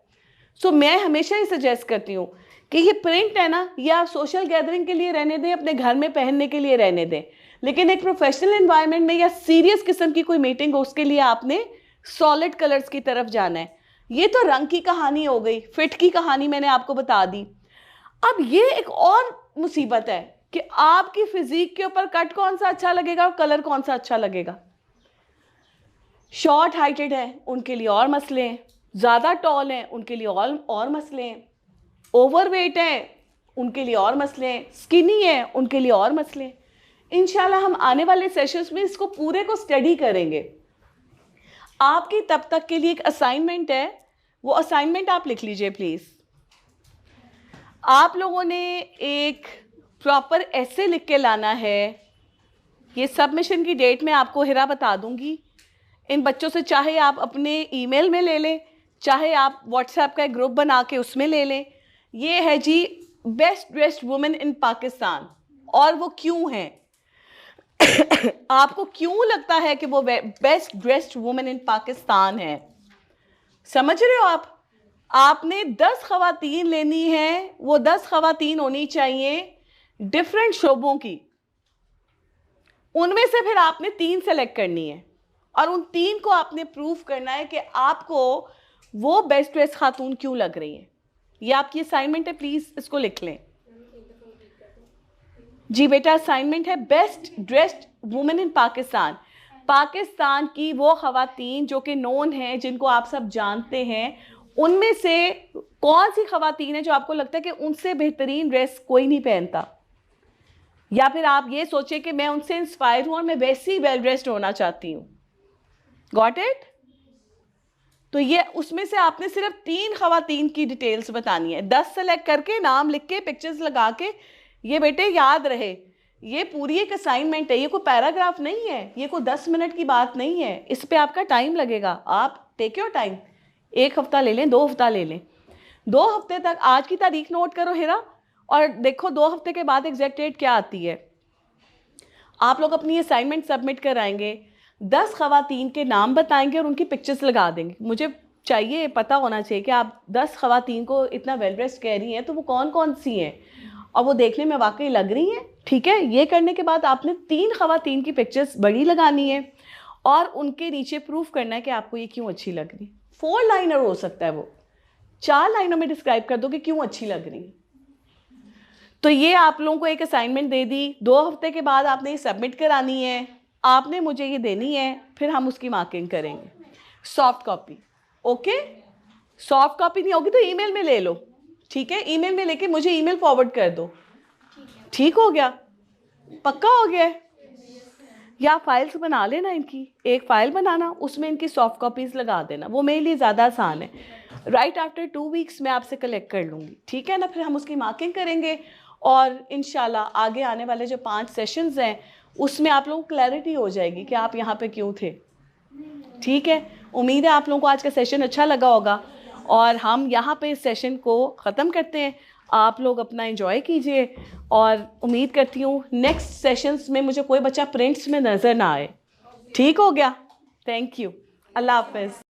सो मैं हमेशा ही सजेस्ट करती हूँ कि ये प्रिंट है ना, ये आप सोशल गैदरिंग के लिए रहने दें, अपने घर में पहनने के लिए रहने दें, लेकिन एक प्रोफेशनल एनवायरनमेंट में या सीरियस किस्म की कोई मीटिंग हो, उसके लिए आपने सॉलिड कलर्स की तरफ जाना है। ये तो रंग की कहानी हो गई, फिट की कहानी मैंने आपको बता दी। अब ये एक और मुसीबत है कि आपकी फिजिक के ऊपर कट कौन सा अच्छा लगेगा और कलर कौन सा अच्छा लगेगा। शॉर्ट हाइटेड है उनके लिए और मसले हैं, ज़्यादा टॉल हैं उनके लिए और मसले हैं, ओवरवेट है उनके लिए और मसले हैं, स्किनी है उनके लिए और मसले हैं। इंशाल्लाह हम आने वाले सेशंस में इसको पूरे को स्टडी करेंगे। आपकी तब तक के लिए एक असाइनमेंट है, वो असाइनमेंट आप लिख लीजिए प्लीज़। आप लोगों ने एक प्रॉपर ऐसे लिख के लाना है। ये सबमिशन की डेट मैं आपको हिरा बता दूंगी। इन बच्चों से चाहे आप अपने ईमेल में ले लें, चाहे आप व्हाट्सएप का एक ग्रुप बना के उसमें ले लें। ये है जी best dressed women in Pakistan, और वो क्यों हैं आपको क्यों लगता है कि वो best dressed women in Pakistan है, समझ रहे हो आप? आपने 10 ख़वातीन लेनी है, वो 10 ख़वातीन होनी चाहिए डिफरेंट शोबों की, उनमें से फिर आपने 3 सेलेक्ट करनी है, और उन 3 को आपने प्रूव करना है कि आपको वो बेस्ट ड्रेस खातून क्यों लग रही है। ये आपकी असाइनमेंट है, प्लीज़ इसको लिख लें। जी बेटा, असाइनमेंट है best dressed women in Pakistan. Pakistan की वो ख़वातीन जो कि नोन हैं, जिनको आप सब जानते हैं, उनमें से कौन सी ख़वातीन है जो आपको लगता है कि उनसे बेहतरीन ड्रेस कोई नहीं पहनता, या फिर आप ये सोचें कि मैं उनसे इंस्पायर हूँ और मैं वैसे ही वेल ड्रेस्ड होना चाहती हूँ। Got it? तो ये उसमें से आपने सिर्फ 3 ख़वातीन की डिटेल्स बतानी है। 10 सेलेक्ट करके, नाम लिख के, पिक्चर्स लगा के, ये बेटे याद रहे, ये पूरी एक असाइनमेंट है, ये कोई पैराग्राफ नहीं है, ये कोई 10 मिनट की बात नहीं है, इस पे आपका टाइम लगेगा। आप टेक योर टाइम, 1 हफ्ता ले लें, 2 हफ्ता ले लें, 2 हफ्ते तक। आज की तारीख नोट करो हिरा, और देखो 2 हफ्ते के बाद एग्जैक्ट डेट क्या आती है। आप लोग अपनी असाइनमेंट सबमिट कराएंगे, 10 ख़वातीन के नाम बताएंगे और उनकी पिक्चर्स लगा देंगे। मुझे चाहिए, पता होना चाहिए कि आप 10 ख़वातीन को इतना वेल ड्रेस्ड कह रही हैं, तो वो कौन कौन सी हैं और वो देखने में वाकई लग रही हैं। ठीक है, ये करने के बाद आपने 3 ख़वातीन की पिक्चर्स बड़ी लगानी है और उनके नीचे प्रूफ करना है कि आपको ये क्यों अच्छी लग रही। 4 लाइनर हो सकता है, वो 4 लाइनों में डिस्क्राइब कर दो कि क्यों अच्छी लग रही। तो ये आप लोगों को एक असाइनमेंट दे दी, 2 हफ्ते के बाद आपने ये सबमिट करानी है, आपने मुझे ये देनी है, फिर हम उसकी मार्किंग करेंगे। Soft copy, okay? Soft copy नहीं होगी तो ईमेल में ले लो, ठीक है? ईमेल में लेके मुझे ईमेल फॉरवर्ड कर दो। ठीक हो गया? पक्का हो गया? या फाइल्स बना लेना इनकी, एक फ़ाइल बनाना, उसमें इनकी सॉफ्ट कॉपीज़ लगा देना, वो मेरे लिए ज़्यादा आसान है। राइट आफ्टर 2 वीक्स मैं आपसे कलेक्ट कर लूँगी, ठीक है ना? फिर हम उसकी मार्किंग करेंगे और इंशाल्लाह आगे आने वाले जो 5 सेशंस हैं उसमें आप लोगों को क्लैरिटी हो जाएगी कि आप यहाँ पे क्यों थे। ठीक है, उम्मीद है आप लोगों को आज का सेशन अच्छा लगा होगा और हम यहाँ पे इस सेशन को ख़त्म करते हैं। आप लोग अपना एंजॉय कीजिए और उम्मीद करती हूँ नेक्स्ट सेशंस में मुझे कोई बच्चा प्रिंट्स में नज़र ना आए। ठीक हो गया? थैंक यू, अल्लाह हाफ़िज़।